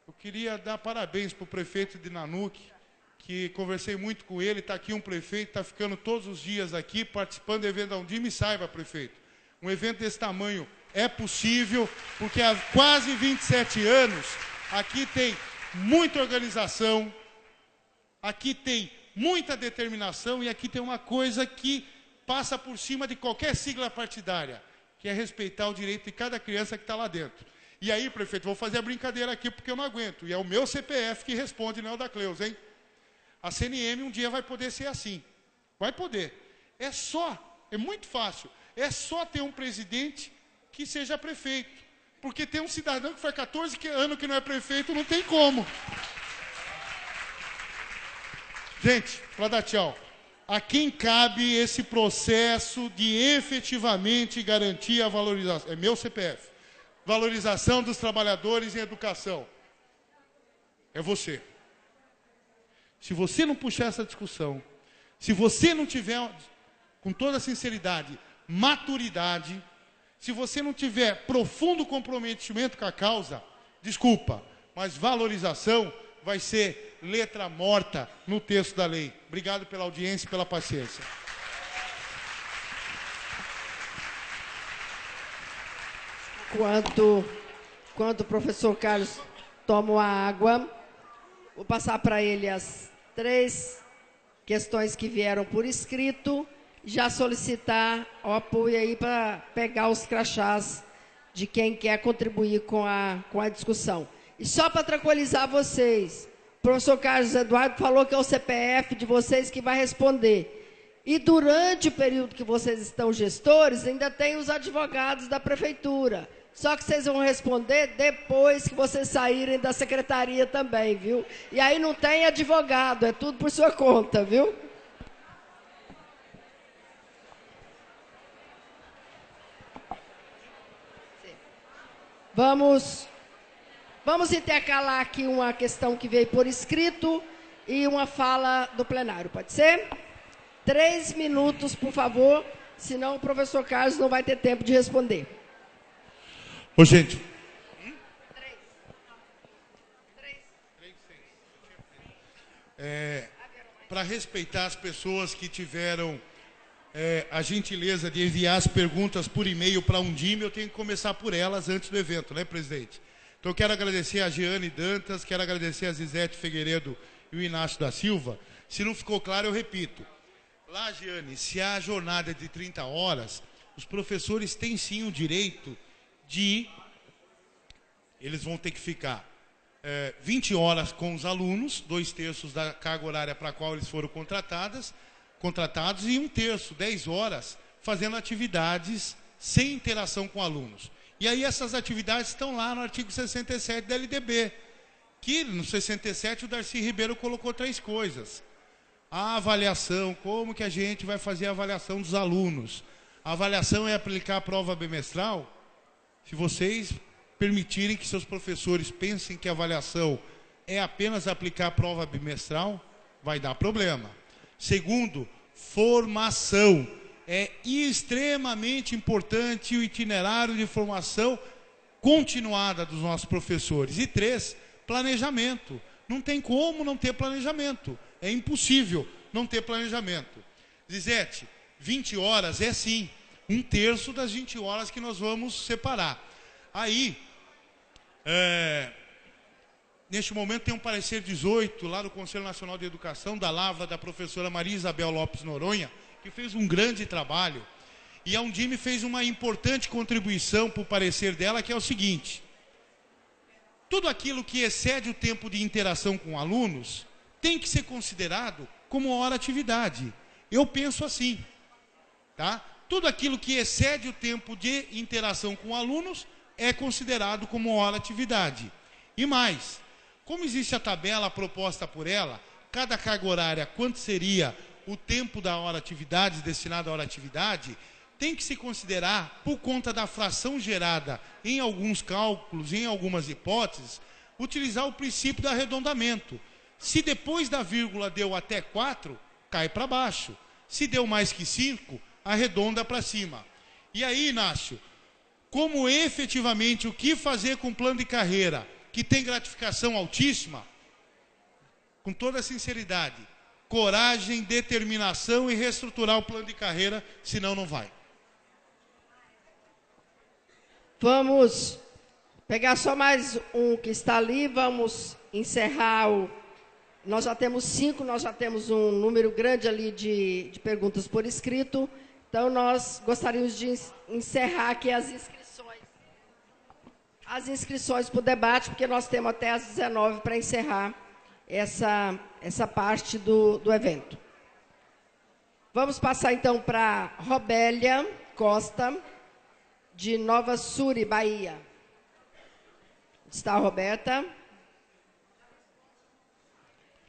Eu queria dar parabéns para o prefeito de Nanuque, que conversei muito com ele, está aqui um prefeito, está ficando todos os dias aqui, participando do evento da Undime. Saiba, prefeito, um evento desse tamanho é possível, porque há quase 27 anos, aqui tem muita organização, aqui tem muita determinação e aqui tem uma coisa que passa por cima de qualquer sigla partidária, que é respeitar o direito de cada criança que está lá dentro. E aí, prefeito, vou fazer a brincadeira aqui porque eu não aguento. E é o meu CPF que responde, não é o da Cleusa, hein? A CNM um dia vai poder ser assim. Vai poder. É muito fácil. É só ter um presidente que seja prefeito. Porque tem um cidadão que faz 14 anos que não é prefeito, não tem como. Gente, para dar tchau. A quem cabe esse processo de efetivamente garantir a valorização? É meu CPF. Valorização dos trabalhadores em educação. É você. Se você não puxar essa discussão, se você não tiver, com toda sinceridade, maturidade, se você não tiver profundo comprometimento com a causa, desculpa, mas valorização vai ser letra morta no texto da lei. Obrigado pela audiência e pela paciência. Enquanto o professor Carlos toma a água, vou passar para ele as 3 questões que vieram por escrito, já solicitar o apoio aí para pegar os crachás de quem quer contribuir com a discussão. E só para tranquilizar vocês, o professor Carlos Eduardo falou que é o CPF de vocês que vai responder. E durante o período que vocês estão gestores, ainda tem os advogados da prefeitura. Só que vocês vão responder depois que vocês saírem da secretaria também, viu? E aí não tem advogado, é tudo por sua conta, viu? Vamos intercalar aqui uma questão que veio por escrito e uma fala do plenário, pode ser? 3 minutos, por favor, senão o professor Carlos não vai ter tempo de responder. Ô, gente. Para respeitar as pessoas que tiveram a gentileza de enviar as perguntas por e-mail para a Undime, eu tenho que começar por elas antes do evento, né, presidente? Então, eu quero agradecer a Jeane Dantas, quero agradecer a Zizete Figueiredo e o Inácio da Silva. Se não ficou claro, eu repito. Lá, Jeane, se a jornada é de 30 horas, os professores têm sim o direito eles vão ter que ficar 20 horas com os alunos, 2/3 da carga horária para a qual eles foram contratados, e 1/3, 10 horas, fazendo atividades sem interação com alunos. E aí essas atividades estão lá no artigo 67 da LDB, que no 67 o Darcy Ribeiro colocou 3 coisas. A avaliação, como que a gente vai fazer a avaliação dos alunos. A avaliação é aplicar a prova bimestral. Se vocês permitirem que seus professores pensem que a avaliação é apenas aplicar a prova bimestral, vai dar problema. Segundo, formação. É extremamente importante o itinerário de formação continuada dos nossos professores. E 3, planejamento. Não tem como não ter planejamento. É impossível não ter planejamento. Zizete, 20 horas é sim 1/3 das 20 horas que nós vamos separar. Aí, neste momento tem um parecer 18 lá do Conselho Nacional de Educação, da Lavra, da professora Maria Isabel Lopes Noronha, que fez um grande trabalho. E a Undime fez uma importante contribuição para o parecer dela, que é o seguinte: tudo aquilo que excede o tempo de interação com alunos tem que ser considerado como hora-atividade. Eu penso assim, tá? Tudo aquilo que excede o tempo de interação com alunos é considerado como hora-atividade. E mais, como existe a tabela proposta por ela, cada carga horária, quanto seria o tempo da hora-atividade, destinado à hora-atividade, tem que se considerar, por conta da fração gerada em alguns cálculos, em algumas hipóteses, utilizar o princípio do arredondamento. Se depois da vírgula deu até 4, cai para baixo. Se deu mais que 5, arredonda para cima. E aí, Inácio, como efetivamente o que fazer com o plano de carreira, que tem gratificação altíssima, com toda sinceridade, coragem, determinação e reestruturar o plano de carreira, senão não vai. Vamos pegar só mais um que está ali, vamos encerrar o... Nós já temos 5, nós já temos um número grande ali de perguntas por escrito, então nós gostaríamos de encerrar aqui as inscrições para o debate, porque nós temos até às 19 para encerrar essa parte do evento. Vamos passar então para Robélia Costa, de Nova Suri, Bahia. Está a Roberta?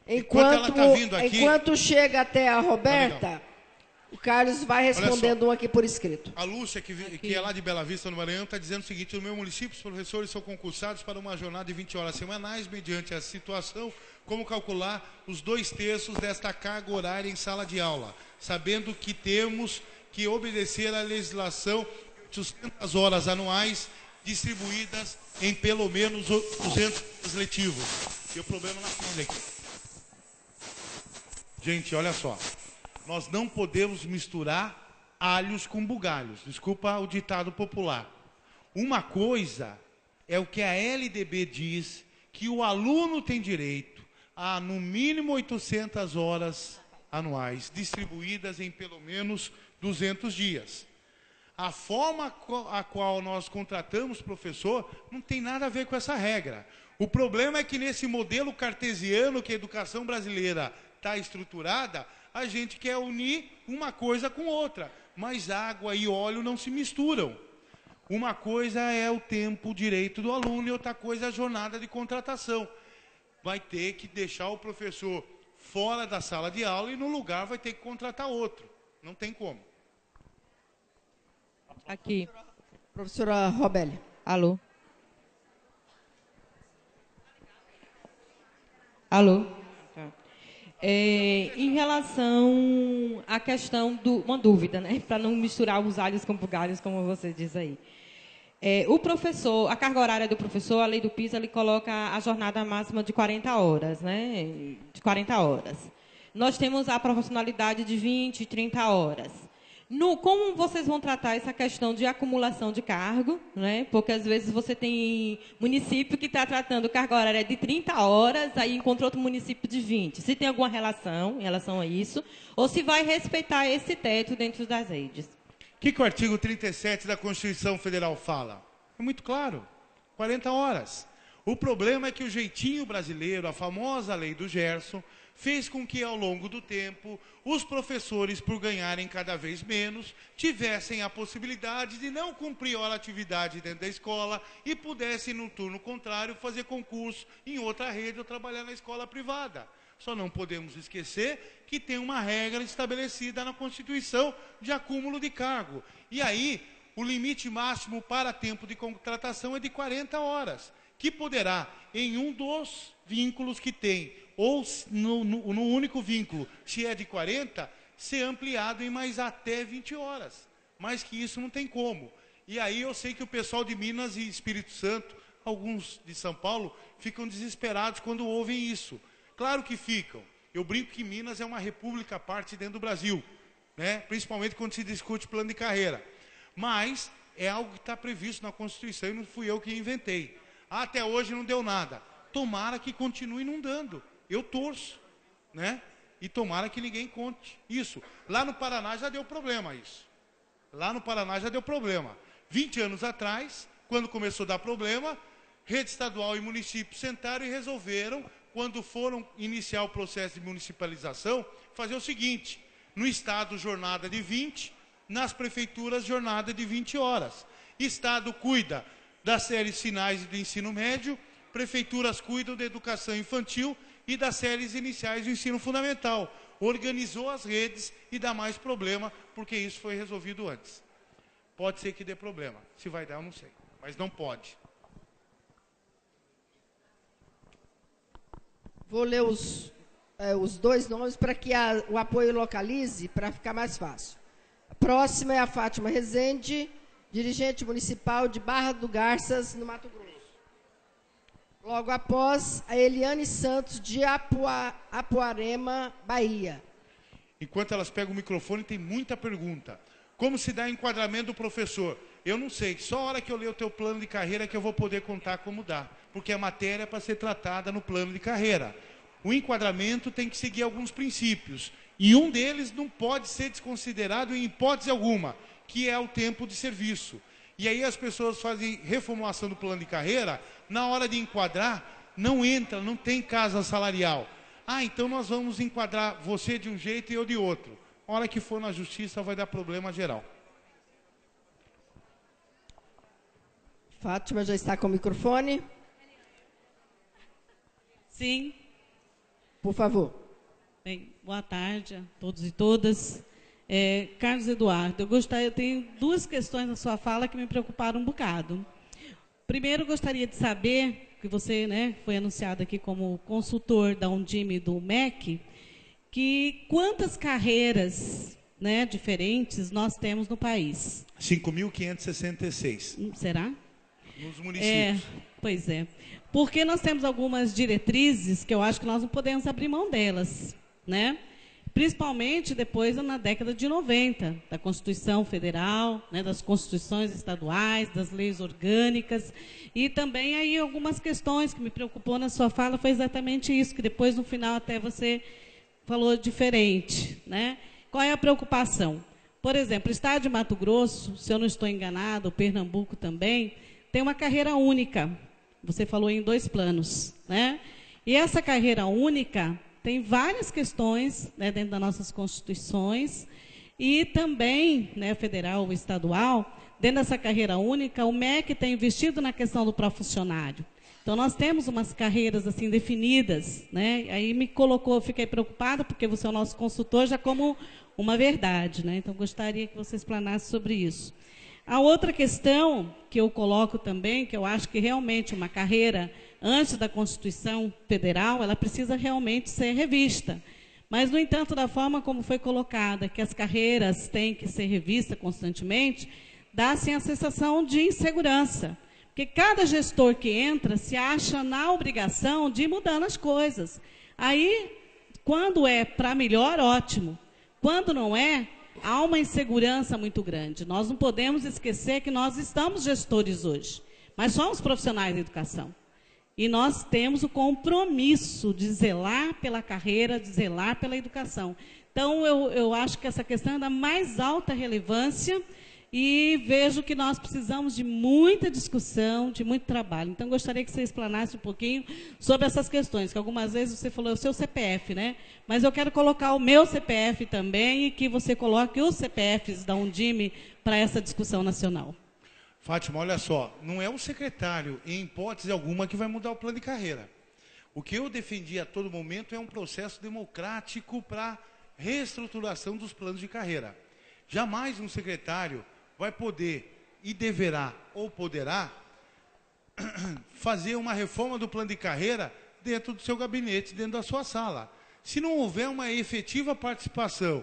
Enquanto chega até a Roberta, o Carlos vai respondendo um aqui por escrito. A Lúcia, que é lá de Bela Vista, no Maranhão, está dizendo o seguinte: no meu município, os professores são concursados para uma jornada de 20 horas semanais, mediante a situação, como calcular os 2/3 desta carga horária em sala de aula, sabendo que temos que obedecer à legislação 800 horas anuais, distribuídas em pelo menos 200 dias letivos. E o problema na folha aqui. Gente, olha só. Nós não podemos misturar alhos com bugalhos. Desculpa o ditado popular. Uma coisa é o que a LDB diz, que o aluno tem direito a, no mínimo, 800 horas anuais, distribuídas em pelo menos 200 dias. A forma a qual nós contratamos professor não tem nada a ver com essa regra. O problema é que nesse modelo cartesiano que a educação brasileira está estruturada, a gente quer unir uma coisa com outra, mas água e óleo não se misturam. Uma coisa é o tempo direito do aluno e outra coisa é a jornada de contratação. Vai ter que deixar o professor fora da sala de aula e no lugar vai ter que contratar outro. Não tem como. Aqui. Professora Robélia. Alô? Alô? Em relação à questão uma dúvida, né? Para não misturar os alhos com bugalhos, como você diz aí. O professor, a carga horária do professor, a lei do PISA, ele coloca a jornada máxima de 40 horas, né? De 40 horas. Nós temos a profissionalidade de 20, 30 horas. Como vocês vão tratar essa questão de acumulação de cargo, né? Porque às vezes você tem município que está tratando carga horária de 30 horas, aí encontra outro município de 20. Se tem alguma relação em relação a isso, ou se vai respeitar esse teto dentro das redes. O que o artigo 37 da Constituição Federal fala? É muito claro, 40 horas. O problema é que o jeitinho brasileiro, a famosa lei do Gerson, fez com que, ao longo do tempo, os professores, por ganharem cada vez menos, tivessem a possibilidade de não cumprir hora atividade dentro da escola e pudessem, no turno contrário, fazer concurso em outra rede ou trabalhar na escola privada. Só não podemos esquecer que tem uma regra estabelecida na Constituição de acúmulo de cargo. E aí, o limite máximo para tempo de contratação é de 40 horas, que poderá, em um dos vínculos que tem, ou no único vínculo, se é de 40, ser ampliado em mais até 20 horas. Mais que isso não tem como. E aí eu sei que o pessoal de Minas e Espírito Santo, alguns de São Paulo, ficam desesperados quando ouvem isso. Claro que ficam. Eu brinco que Minas é uma república à parte dentro do Brasil, né? Principalmente quando se discute plano de carreira. Mas É algo que está previsto na Constituição e não fui eu que inventei. Até hoje não deu nada. Tomara que continue não dando. Eu torço, né? E tomara que ninguém conte isso. Lá no Paraná já deu problema isso. Lá no Paraná já deu problema. 20 anos atrás, quando começou a dar problema, rede estadual e município sentaram e resolveram, quando foram iniciar o processo de municipalização, fazer o seguinte: no estado, jornada de 20, nas prefeituras, jornada de 20 horas. Estado cuida das séries finais do ensino médio, prefeituras cuidam da educação infantil e das séries iniciais do ensino fundamental. Organizou as redes e dá mais problema, porque isso foi resolvido antes. Pode ser que dê problema. Se vai dar, eu não sei. Mas não pode. Vou ler os dois nomes para que o apoio localize, para ficar mais fácil. A próxima é a Fátima Rezende, dirigente municipal de Barra do Garças, no Mato Grosso. Logo após, a Eliane Santos, de Apuarema, Bahia. Enquanto elas pegam o microfone, tem muita pergunta. Como se dá enquadramento do professor? Eu não sei, só a hora que eu ler o teu plano de carreira que eu vou poder contar como dá. Porque a matéria é para ser tratada no plano de carreira. O enquadramento tem que seguir alguns princípios. E um deles não pode ser desconsiderado em hipótese alguma, que é o tempo de serviço. E aí as pessoas fazem reformulação do plano de carreira, na hora de enquadrar, não entra, não tem casa salarial. Ah, então nós vamos enquadrar você de um jeito e eu de outro. A hora que for na justiça vai dar problema geral. Fátima já está com o microfone. Sim. Por favor. Bem, boa tarde a todos e todas. Carlos Eduardo, eu tenho duas questões na sua fala que me preocuparam um bocado. Primeiro, gostaria de saber, que você, né, foi anunciado aqui como consultor da Undime e do MEC, que quantas carreiras, né, diferentes nós temos no país? 5.566. Será? Nos municípios. Pois é. Porque nós temos algumas diretrizes que eu acho que nós não podemos abrir mão delas, né? Principalmente depois na década de 90, da Constituição Federal, né, das constituições estaduais, das leis orgânicas, e também aí algumas questões que me preocupou na sua fala foi exatamente isso, que depois no final até você falou diferente, né? Qual é a preocupação? Por exemplo, o estado de Mato Grosso, se eu não estou enganado, o Pernambuco também, tem uma carreira única. Você falou em 2 planos, né? E essa carreira única tem várias questões, né, dentro das nossas constituições e também, né, federal ou estadual, dentro dessa carreira única, o MEC tem investido na questão do pró-funcionário. Então, nós temos umas carreiras assim definidas, né? Aí me colocou, fiquei preocupada, porque você é o nosso consultor, já como uma verdade, né? Então, gostaria que você explanasse sobre isso. A outra questão que eu coloco também, que eu acho que realmente uma carreira antes da Constituição Federal, ela precisa realmente ser revista. Mas, no entanto, da forma como foi colocada, que as carreiras têm que ser revistas constantemente, dá-se a sensação de insegurança. Porque cada gestor que entra se acha na obrigação de ir mudando as coisas. Aí, quando é para melhor, ótimo. Quando não é, há uma insegurança muito grande. Nós não podemos esquecer que nós estamos gestores hoje, mas somos profissionais da educação. E nós temos o compromisso de zelar pela carreira, de zelar pela educação. Então, eu acho que essa questão é da mais alta relevância e vejo que nós precisamos de muita discussão, de muito trabalho. Então, gostaria que você explanasse um pouquinho sobre essas questões, que algumas vezes você falou o seu CPF, né? Mas eu quero colocar o meu CPF também e que você coloque os CPFs da Undime para essa discussão nacional. Fátima, olha só, não é o secretário, em hipótese alguma, que vai mudar o plano de carreira. O que eu defendi a todo momento é um processo democrático para reestruturação dos planos de carreira. Jamais um secretário vai poder e deverá ou poderá fazer uma reforma do plano de carreira dentro do seu gabinete, dentro da sua sala. Se não houver uma efetiva participação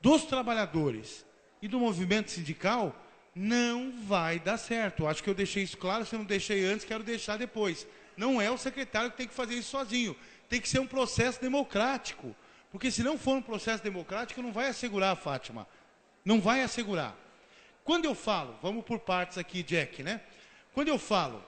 dos trabalhadores e do movimento sindical, não vai dar certo. Acho que eu deixei isso claro, se eu não deixei antes, quero deixar depois. Não é o secretário que tem que fazer isso sozinho. Tem que ser um processo democrático. Porque se não for um processo democrático, não vai assegurar, Fátima. Não vai assegurar. Quando eu falo, vamos por partes aqui, Jack, né? Quando eu falo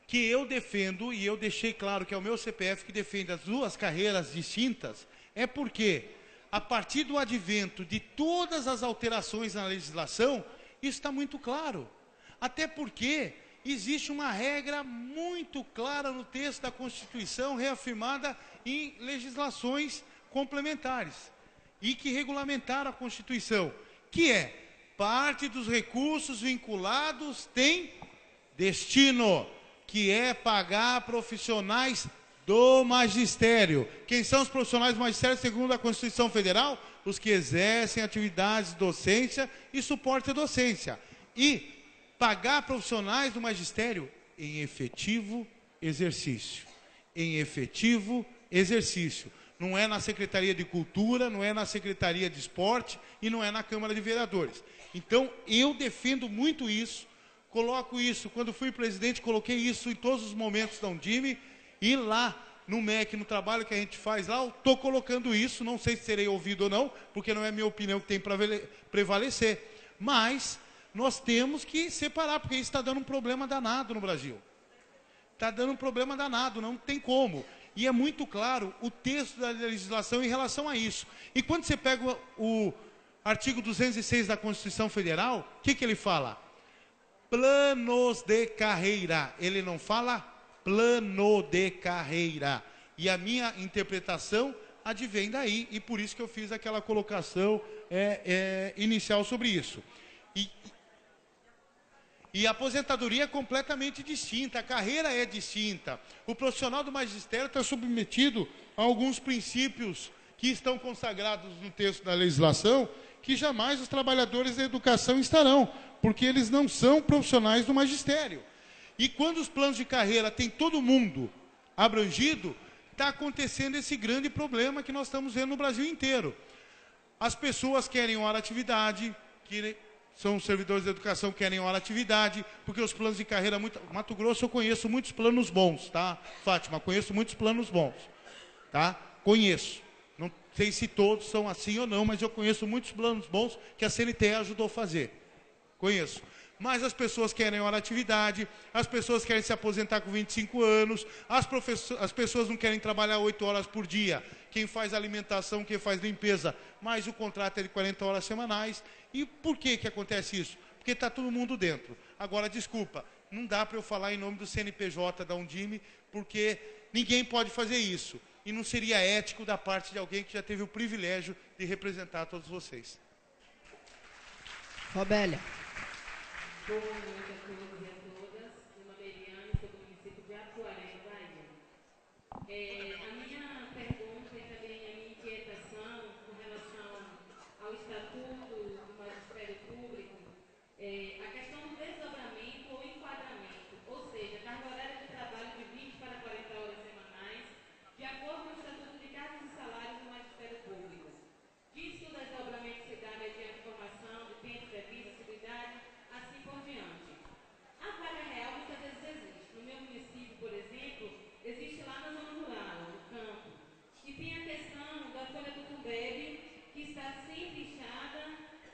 que eu defendo, e eu deixei claro que é o meu CPF que defende as duas carreiras distintas, é porque, a partir do advento de todas as alterações na legislação, isso está muito claro. Até porque existe uma regra muito clara no texto da Constituição, reafirmada em legislações complementares, e que regulamentaram a Constituição, que é, parte dos recursos vinculados tem destino, que é pagar profissionais do magistério. Quem são os profissionais do magistério segundo a Constituição Federal? Os que exercem atividades de docência e suporte à docência. E pagar profissionais do magistério em efetivo exercício. Em efetivo exercício. Não é na Secretaria de Cultura, não é na Secretaria de Esporte e não é na Câmara de Vereadores. Então, eu defendo muito isso, coloco isso, quando fui presidente, coloquei isso em todos os momentos da Undime, e lá no MEC, no trabalho que a gente faz lá, eu estou colocando isso, não sei se serei ouvido ou não, porque não é a minha opinião que tem para prevalecer, mas nós temos que separar, porque isso está dando um problema danado no Brasil. Está dando um problema danado, não tem como. E é muito claro o texto da legislação em relação a isso. E quando você pega o artigo 206 da Constituição Federal, o que ele fala? Planos de carreira. Ele não fala plano de carreira. E a minha interpretação advém daí, e por isso que eu fiz aquela colocação inicial sobre isso. E a aposentadoria é completamente distinta, a carreira é distinta. O profissional do magistério está submetido a alguns princípios que estão consagrados no texto da legislação, que jamais os trabalhadores da educação estarão, porque eles não são profissionais do magistério. E quando os planos de carreira têm todo mundo abrangido, está acontecendo esse grande problema que nós estamos vendo no Brasil inteiro. As pessoas querem hora atividade, são os servidores da educação que querem hora atividade, porque os planos de carreira... Mato Grosso eu conheço muitos planos bons, tá, Fátima? Conheço muitos planos bons, tá? Conheço. Não sei se todos são assim ou não, mas eu conheço muitos planos bons que a CNTE ajudou a fazer. Conheço. Mas as pessoas querem hora atividade, as pessoas querem se aposentar com 25 anos, as pessoas não querem trabalhar 8 horas por dia. Quem faz alimentação, quem faz limpeza, mas o contrato é de 40 horas semanais. E por que acontece isso? Porque está todo mundo dentro. Agora, desculpa, não dá para eu falar em nome do CNPJ da Undime, porque ninguém pode fazer isso. E não seria ético da parte de alguém que já teve o privilégio de representar todos vocês. Robélia. Boa noite a todos e a todas. Meu nome é Eliane, sou do município de Apuaré, Bahia. A minha pergunta e também a minha inquietação com relação ao Estatuto do Magistério Público, a questão do desdobramento ou enquadramento, ou seja, carga horária de trabalho de 20 para 40 horas semanais, de acordo com o Estatuto de Cargos e Salários do Magistério Público. Diz que o desdobramento se dá mediante formação de tempo, serviço, atividade, assim por diante. A vaga real muitas vezes existe. No meu município, por exemplo, existe lá na zona rural, no campo. E tem a questão da folha do Fundeb, que está sempre inchada,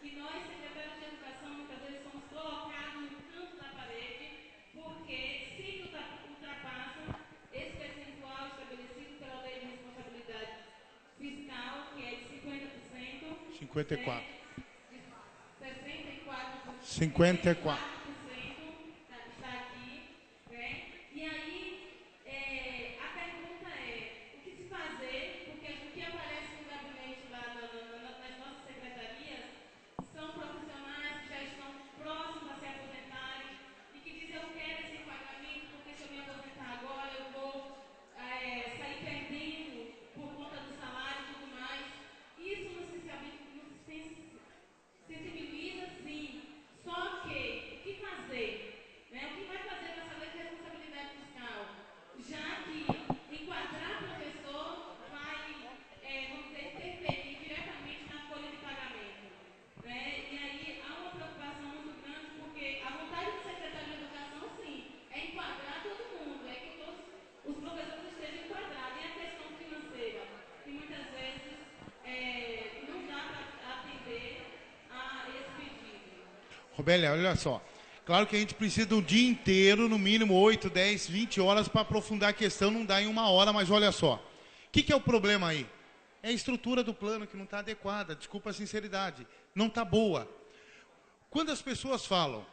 e nós, secretários de educação, muitas vezes somos colocados no canto da parede, porque sempre ultrapassam esse percentual estabelecido pela Lei de Responsabilidade Fiscal, que é de 50%. 54. 64%. 54. Está aqui, né? E aí, a pergunta é, o que se fazer, porque o que aparece no gabinete lá nas nossas secretarias são profissionais que já estão próximos a se aposentarem e que dizem, eu quero esse pagamento, porque se eu me aposentar agora, eu vou sair perdendo por conta do salário e tudo mais. Isso não se sensibiliza, sim. Só que, o que Robélia, olha só. Claro que a gente precisa de um dia inteiro, no mínimo 8, 10, 20 horas para aprofundar a questão, não dá em 1 hora, mas olha só. O que é o problema aí? É a estrutura do plano que não está adequada, desculpa a sinceridade, não está boa. Quando as pessoas falam,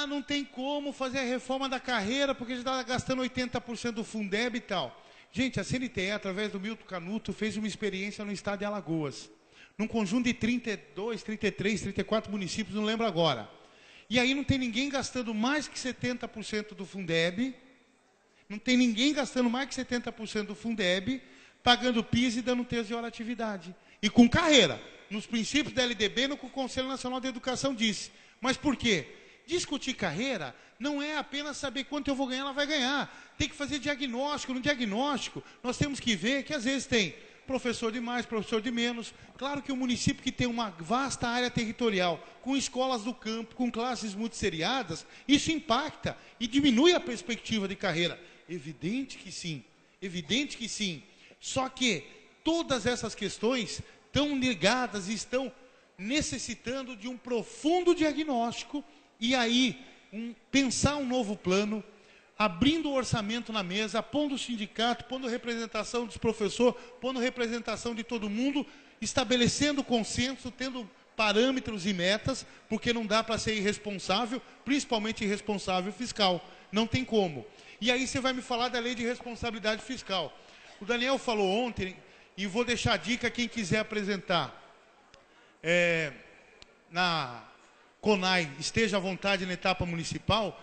não tem como fazer a reforma da carreira porque já está gastando 80% do Fundeb e tal. Gente, a CNTE, através do Milton Canuto, fez uma experiência no estado de Alagoas, num conjunto de 32, 33, 34 municípios, não lembro agora. E aí não tem ninguém gastando mais que 70% do Fundeb, não tem ninguém gastando mais que 70% do Fundeb, pagando PIS e dando terço de hora atividade. E com carreira, nos princípios da LDB, no que o Conselho Nacional de Educação disse. Mas por quê? Discutir carreira não é apenas saber quanto eu vou ganhar, ela vai ganhar. Tem que fazer diagnóstico. No diagnóstico, nós temos que ver que às vezes tem professor de mais, professor de menos. Claro que um município que tem uma vasta área territorial, com escolas do campo, com classes multisseriadas, isso impacta e diminui a perspectiva de carreira. Evidente que sim, evidente que sim. Só que todas essas questões estão ligadas e estão necessitando de um profundo diagnóstico e aí pensar um novo plano, abrindo o orçamento na mesa, pondo o sindicato, pondo representação dos professores, pondo representação de todo mundo, estabelecendo consenso, tendo parâmetros e metas, porque não dá para ser irresponsável, principalmente irresponsável fiscal. Não tem como. E aí você vai me falar da lei de responsabilidade fiscal. O Daniel falou ontem, e vou deixar a dica quem quiser apresentar. Na CONAI, esteja à vontade na etapa municipal,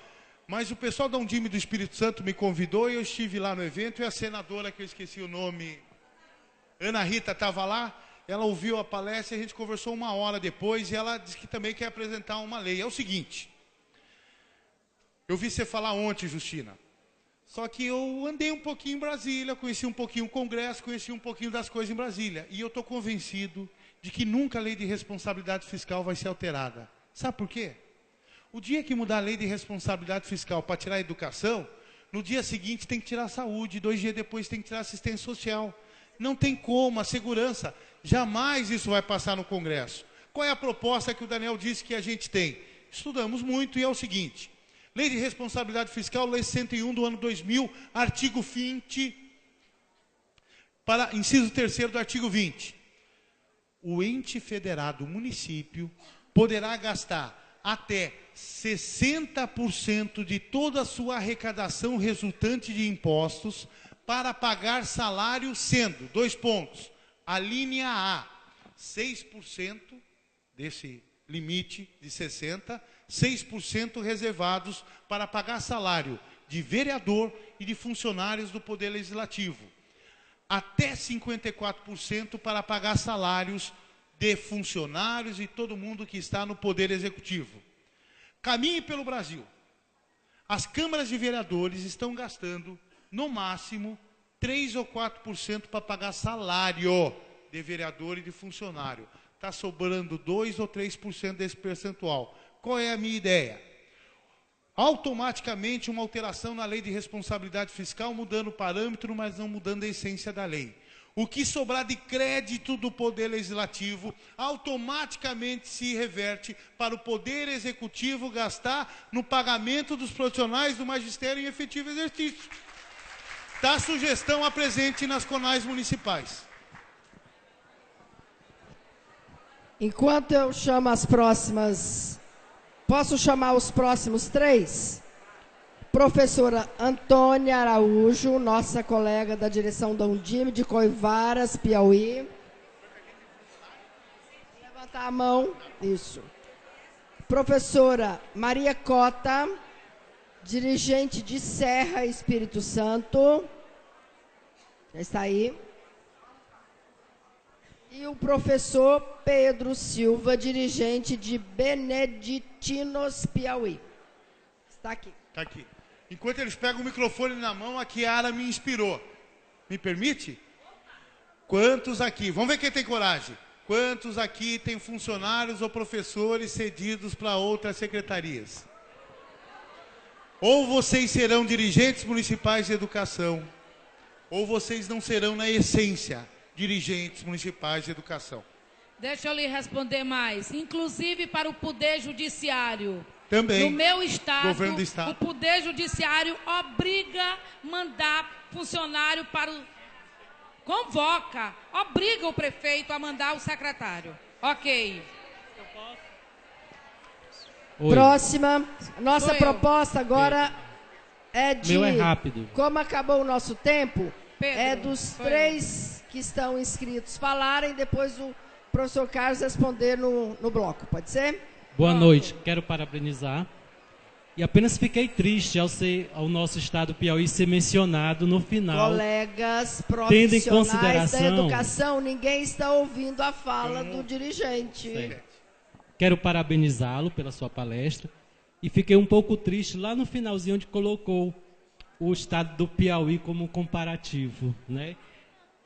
mas o pessoal da Undime do Espírito Santo me convidou e eu estive lá no evento e a senadora, que eu esqueci o nome, Ana Rita, estava lá, ela ouviu a palestra e a gente conversou 1 hora depois e ela disse que também quer apresentar uma lei. É o seguinte, eu vi você falar ontem, Justina, só que eu andei um pouquinho em Brasília, conheci um pouquinho o Congresso, conheci um pouquinho das coisas em Brasília e eu estou convencido de que nunca a lei de responsabilidade fiscal vai ser alterada. Sabe por quê? O dia que mudar a lei de responsabilidade fiscal para tirar a educação, no dia seguinte tem que tirar a saúde, 2 dias depois tem que tirar a assistência social. Não tem como, a segurança, jamais isso vai passar no Congresso. Qual é a proposta que o Daniel disse que a gente tem? Estudamos muito e é o seguinte, Lei de Responsabilidade Fiscal, Lei 101 do ano 2000, artigo 20, para inciso 3º do artigo 20. O ente federado, o município, poderá gastar até 60% de toda a sua arrecadação resultante de impostos para pagar salário, sendo, 2 pontos, a linha A, 6% desse limite de 60%, 6% reservados para pagar salário de vereador e de funcionários do Poder Legislativo. Até 54% para pagar salários de funcionários e todo mundo que está no Poder Executivo. Caminhe pelo Brasil. As câmaras de vereadores estão gastando, no máximo, 3 ou 4% para pagar salário de vereador e de funcionário. Está sobrando 2 ou 3% desse percentual. Qual é a minha ideia? Automaticamente uma alteração na lei de responsabilidade fiscal, mudando o parâmetro, mas não mudando a essência da lei. O que sobrar de crédito do Poder Legislativo automaticamente se reverte para o Poder Executivo gastar no pagamento dos profissionais do magistério em efetivo exercício. Está a sugestão presente nas CONAIs municipais. Enquanto eu chamo as próximas, posso chamar os próximos 3? Professora Antônia Araújo, nossa colega da direção da Undime de Coivaras, Piauí. Levantar a mão. Isso. Professora Maria Cota, dirigente de Serra, Espírito Santo. Já está aí. E o professor Pedro Silva, dirigente de Beneditinos, Piauí. Está aqui. Está aqui. Enquanto eles pegam o microfone na mão, a Kiara me inspirou. Me permite? Quantos aqui? Vamos ver quem tem coragem. Quantos aqui têm funcionários ou professores cedidos para outras secretarias? Ou vocês serão dirigentes municipais de educação, ou vocês não serão, na essência, dirigentes municipais de educação. Deixa eu lhe responder mais. Inclusive para o Poder Judiciário. Também. No meu estado, Governo do estado. o Poder Judiciário obriga mandar funcionário para o... Convoca, obriga o prefeito a mandar o secretário. Ok. Oi. Próxima. Nossa Sou eu. proposta agora é de... Meu é rápido. Como acabou o nosso tempo, Pedro, é dos sou 3 que estão inscritos falarem, depois o professor Carlos responder no bloco. Pode ser? Boa noite, quero parabenizar. E apenas fiquei triste ao nosso estado Piauí ser mencionado no final. Colegas Tendo em profissionais da consideração- educação, ninguém está ouvindo a fala do dirigente. Certo. Quero parabenizá-lo pela sua palestra. E fiquei um pouco triste lá no finalzinho, onde colocou o estado do Piauí como comparativo, né?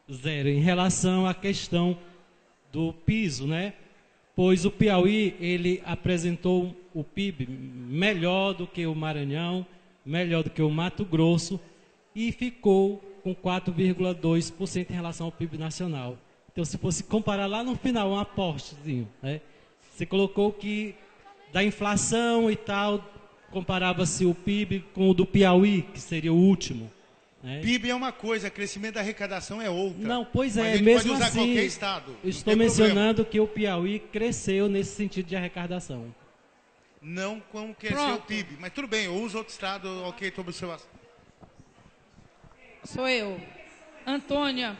0. Em relação à questão do piso, né? Pois o Piauí, ele apresentou o PIB melhor do que o Maranhão, melhor do que o Mato Grosso, e ficou com 4,2% em relação ao PIB nacional. Então, se fosse comparar lá no final, um apostezinho, né? Você colocou que da inflação e tal, comparava-se o PIB com o do Piauí, que seria o último, né? PIB é uma coisa, crescimento da arrecadação é outra. Não, pois Mas a é, gente mesmo pode usar assim, qualquer estado. não estou tem mencionando que o Piauí cresceu nesse sentido de arrecadação. problema. Não como quer ser o Pronto. PIB. Mas tudo bem, eu uso outro estado, ok, estou observando. Sou eu. Antônia,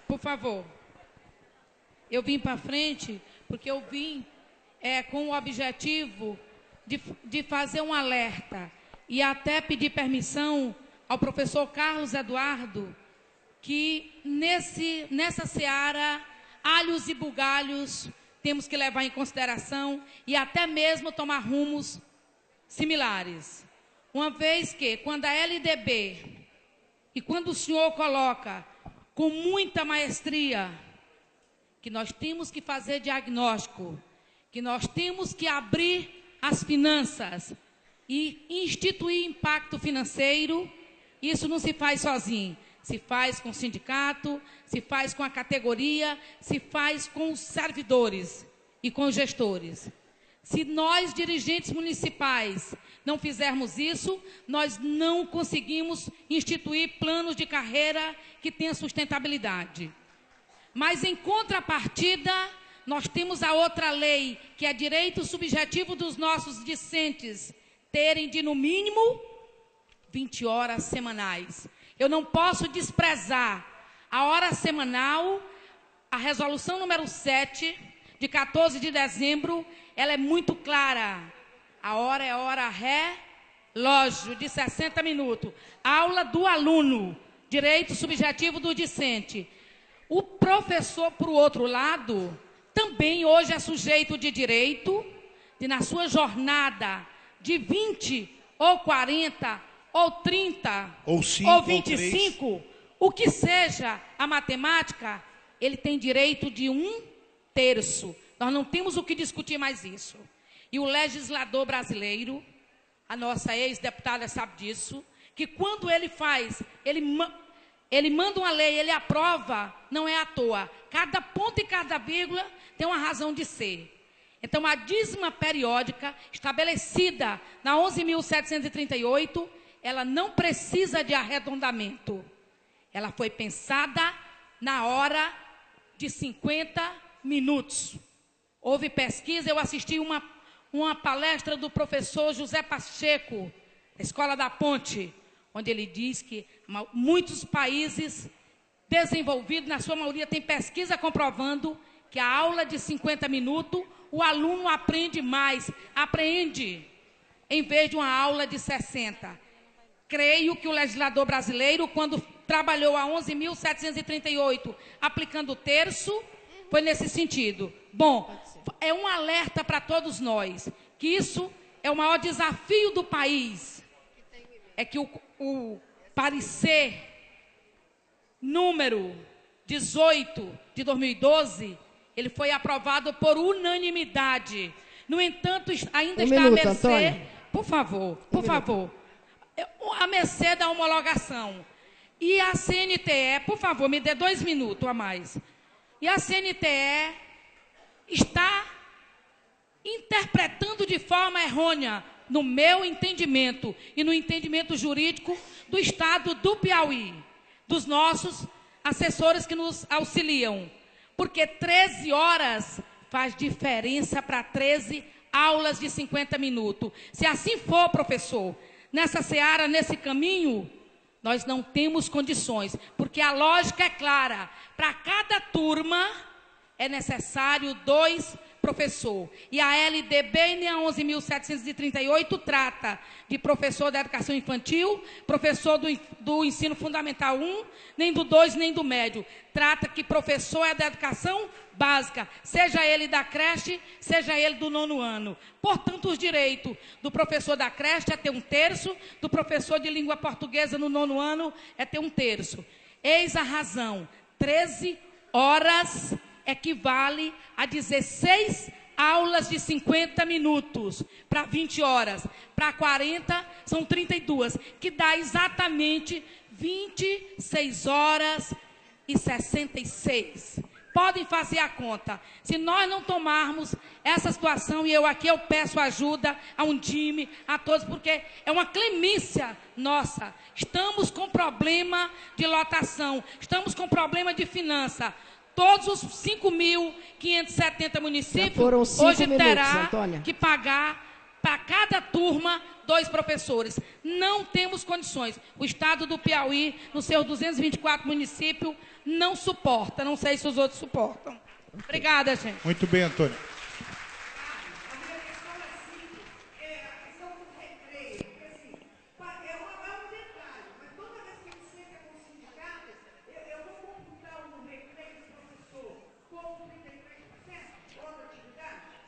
por favor. Eu vim para frente porque eu vim com o objetivo de fazer um alerta e até pedir permissão ao professor Carlos Eduardo que nessa seara, alhos e bugalhos, temos que levar em consideração e até mesmo tomar rumos similares. Uma vez que, quando a LDB e quando o senhor coloca com muita maestria que nós temos que fazer diagnóstico, que nós temos que abrir as finanças e instituir impacto financeiro, isso não se faz sozinho. Se faz com o sindicato, se faz com a categoria, se faz com os servidores e com os gestores. Se nós, dirigentes municipais, não fizermos isso, nós não conseguimos instituir planos de carreira que tenham sustentabilidade. Mas, em contrapartida, nós temos a outra lei, que é direito subjetivo dos nossos discentes terem de, no mínimo, 20 horas semanais. Eu não posso desprezar a hora semanal, a resolução número 7, de 14 de dezembro, ela é muito clara. A hora é hora relógio, de 60 minutos. Aula do aluno, direito subjetivo do discente. O professor, por outro lado, também hoje é sujeito de direito de, na sua jornada de 20 ou 40 ou 30 Ou 5 ou ou 25, o que seja a matemática, ele tem direito de 1/3. Nós não temos o que discutir mais isso. E o legislador brasileiro, a nossa ex-deputada sabe disso, que quando ele faz, ele manda uma lei, ele aprova, não é à toa. Cada ponto e cada vírgula tem uma razão de ser. Então, a dízima periódica, estabelecida na 11.738, ela não precisa de arredondamento. Ela foi pensada na hora de 50 minutos. Houve pesquisa, eu assisti uma palestra do professor José Pacheco, da Escola da Ponte, onde ele diz que muitos países desenvolvidos, na sua maioria, tem pesquisa comprovando que a aula de 50 minutos, o aluno aprende mais, aprende, em vez de uma aula de 60. Creio que o legislador brasileiro, quando trabalhou a 11.738, aplicando o terço, foi nesse sentido. Bom, é um alerta para todos nós, que isso é o maior desafio do país. É que o parecer número 18 de 2012, ele foi aprovado por unanimidade. No entanto, ainda está à mercê... Antônio. Por favor. A mercê da homologação. E a CNTE, por favor, me dê 2 minutos a mais. E a CNTE está interpretando de forma errônea, no meu entendimento e no entendimento jurídico do Estado do Piauí, dos nossos assessores que nos auxiliam. Porque 13 horas faz diferença para 13 aulas de 50 minutos. Se assim for, professor, nessa seara, nesse caminho, nós não temos condições, porque a lógica é clara. Para cada turma é necessário 2 professor. E a LDB 11.738 trata de professor da educação infantil, professor do ensino fundamental 1, nem do 2, nem do médio. Trata que professor é da educação básica, seja ele da creche, seja ele do 9º ano. Portanto, os direitos do professor da creche é ter 1/3, do professor de língua portuguesa no 9º ano é ter 1/3. Eis a razão. 13 horas equivale a 16 aulas de 50 minutos, para 20 horas, para 40 são 32, que dá exatamente 26 horas e 66. Podem fazer a conta. Se nós não tomarmos essa situação, e eu peço ajuda a Undime, a todos, porque é uma clemência nossa. Estamos com problema de lotação, estamos com problema de finança. Todos os 5.570 municípios hoje terá que pagar para cada turma 2 professores. Não temos condições. O Estado do Piauí, nos seus 224 municípios, não suporta. Não sei se os outros suportam. Obrigada, gente. Muito bem, Antônia.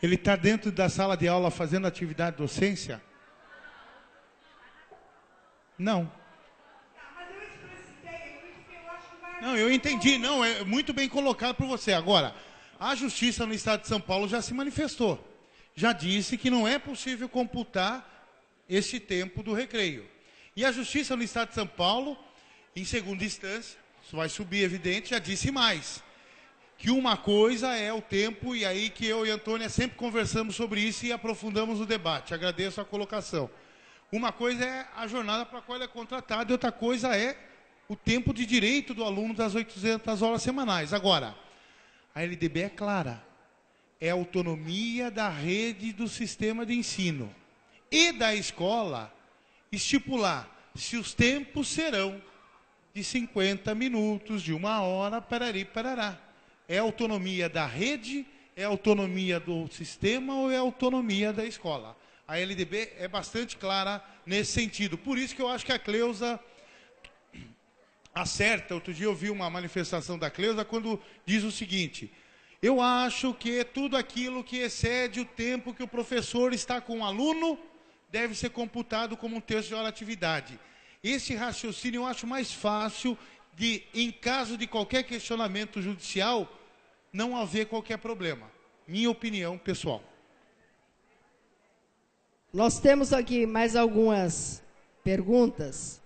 Ele está dentro da sala de aula fazendo atividade de docência? Não. Não, eu entendi. Não, é muito bem colocado por você. Agora, a Justiça no Estado de São Paulo já se manifestou. Já disse que não é possível computar esse tempo do recreio. E a Justiça no Estado de São Paulo, em segunda instância, isso vai subir, evidente, já disse mais. Que uma coisa é o tempo, e aí que eu e a Antônia sempre conversamos sobre isso e aprofundamos o debate. Agradeço a colocação. Uma coisa é a jornada para a qual ele é contratado, e outra coisa é o tempo de direito do aluno das 800 horas semanais. Agora, a LDB é clara. É a autonomia da rede do sistema de ensino e da escola estipular se os tempos serão de 50 minutos, de 1 hora, parari, parará. É autonomia da rede, é autonomia do sistema ou é autonomia da escola? A LDB é bastante clara nesse sentido. Por isso que eu acho que a Cleusa acerta. Outro dia eu vi uma manifestação da Cleusa quando diz o seguinte: eu acho que tudo aquilo que excede o tempo que o professor está com o aluno deve ser computado como 1/3 de hora de atividade. Esse raciocínio eu acho mais fácil de, em caso de qualquer questionamento judicial, não haver qualquer problema. Minha opinião pessoal. Nós temos aqui mais algumas perguntas,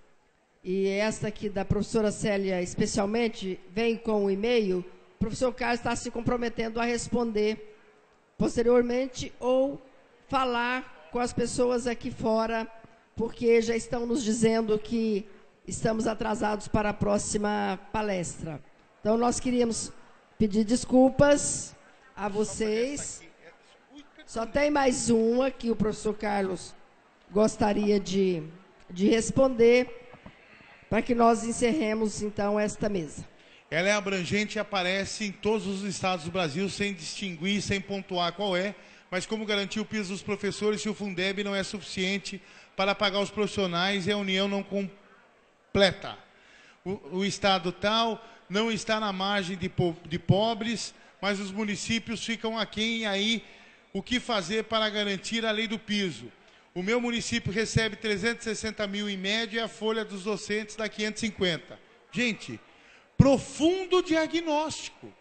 e esta aqui da professora Célia, especialmente, vem com o e-mail. O professor Carlos está se comprometendo a responder posteriormente ou falar com as pessoas aqui fora, porque já estão nos dizendo que estamos atrasados para a próxima palestra. Então, nós queríamos pedir desculpas a vocês. Só tem mais uma que o professor Carlos gostaria de responder, para que nós encerremos, então, esta mesa. Ela é abrangente e aparece em todos os estados do Brasil, sem distinguir, sem pontuar qual é, mas como garantiu o piso dos professores, se o Fundeb não é suficiente para pagar os profissionais e a União não completa. O estado tal não está na margem de pobres, mas os municípios ficam aquém, e aí o que fazer para garantir a lei do piso? O meu município recebe 360 mil em média e a folha dos docentes dá 550. Gente, profundo diagnóstico.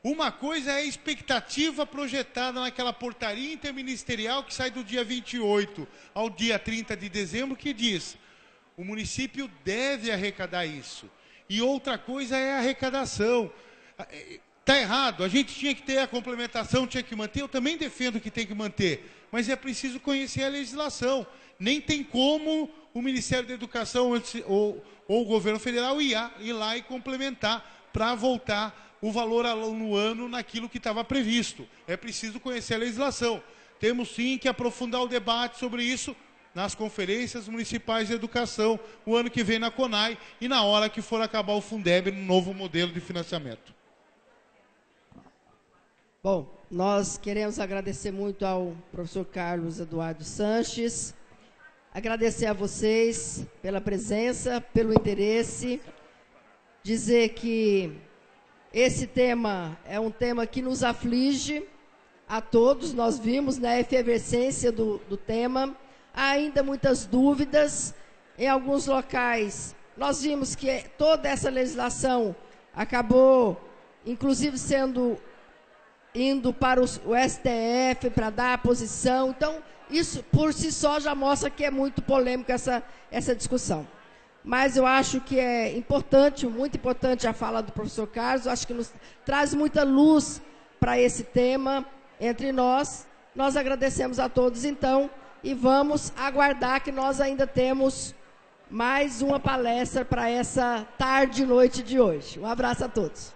Uma coisa é a expectativa projetada naquela portaria interministerial que sai do dia 28 ao dia 30 de dezembro, que diz: o município deve arrecadar isso. E outra coisa é a arrecadação. Está errado, a gente tinha que ter a complementação, tinha que manter, eu também defendo que tem que manter, mas é preciso conhecer a legislação. Nem tem como o Ministério da Educação ou o governo federal ir lá e complementar para voltar o valor no ano naquilo que estava previsto. É preciso conhecer a legislação. Temos sim que aprofundar o debate sobre isso nas conferências municipais de educação, o ano que vem na CONAI e na hora que for acabar o Fundeb no novo modelo de financiamento. Bom, nós queremos agradecer muito ao professor Carlos Eduardo Sanches, agradecer a vocês pela presença, pelo interesse, dizer que esse tema é um tema que nos aflige a todos, nós vimos, né, a efervescência do tema, há ainda muitas dúvidas, em alguns locais nós vimos que toda essa legislação acabou, inclusive, indo para o STF para dar a posição. Então, isso por si só já mostra que é muito polêmico essa discussão. Mas eu acho que é importante, muito importante a fala do professor Carlos, eu acho que nos traz muita luz para esse tema entre nós. Nós agradecemos a todos, então, e vamos aguardar que nós ainda temos mais uma palestra para essa tarde e noite de hoje. Um abraço a todos.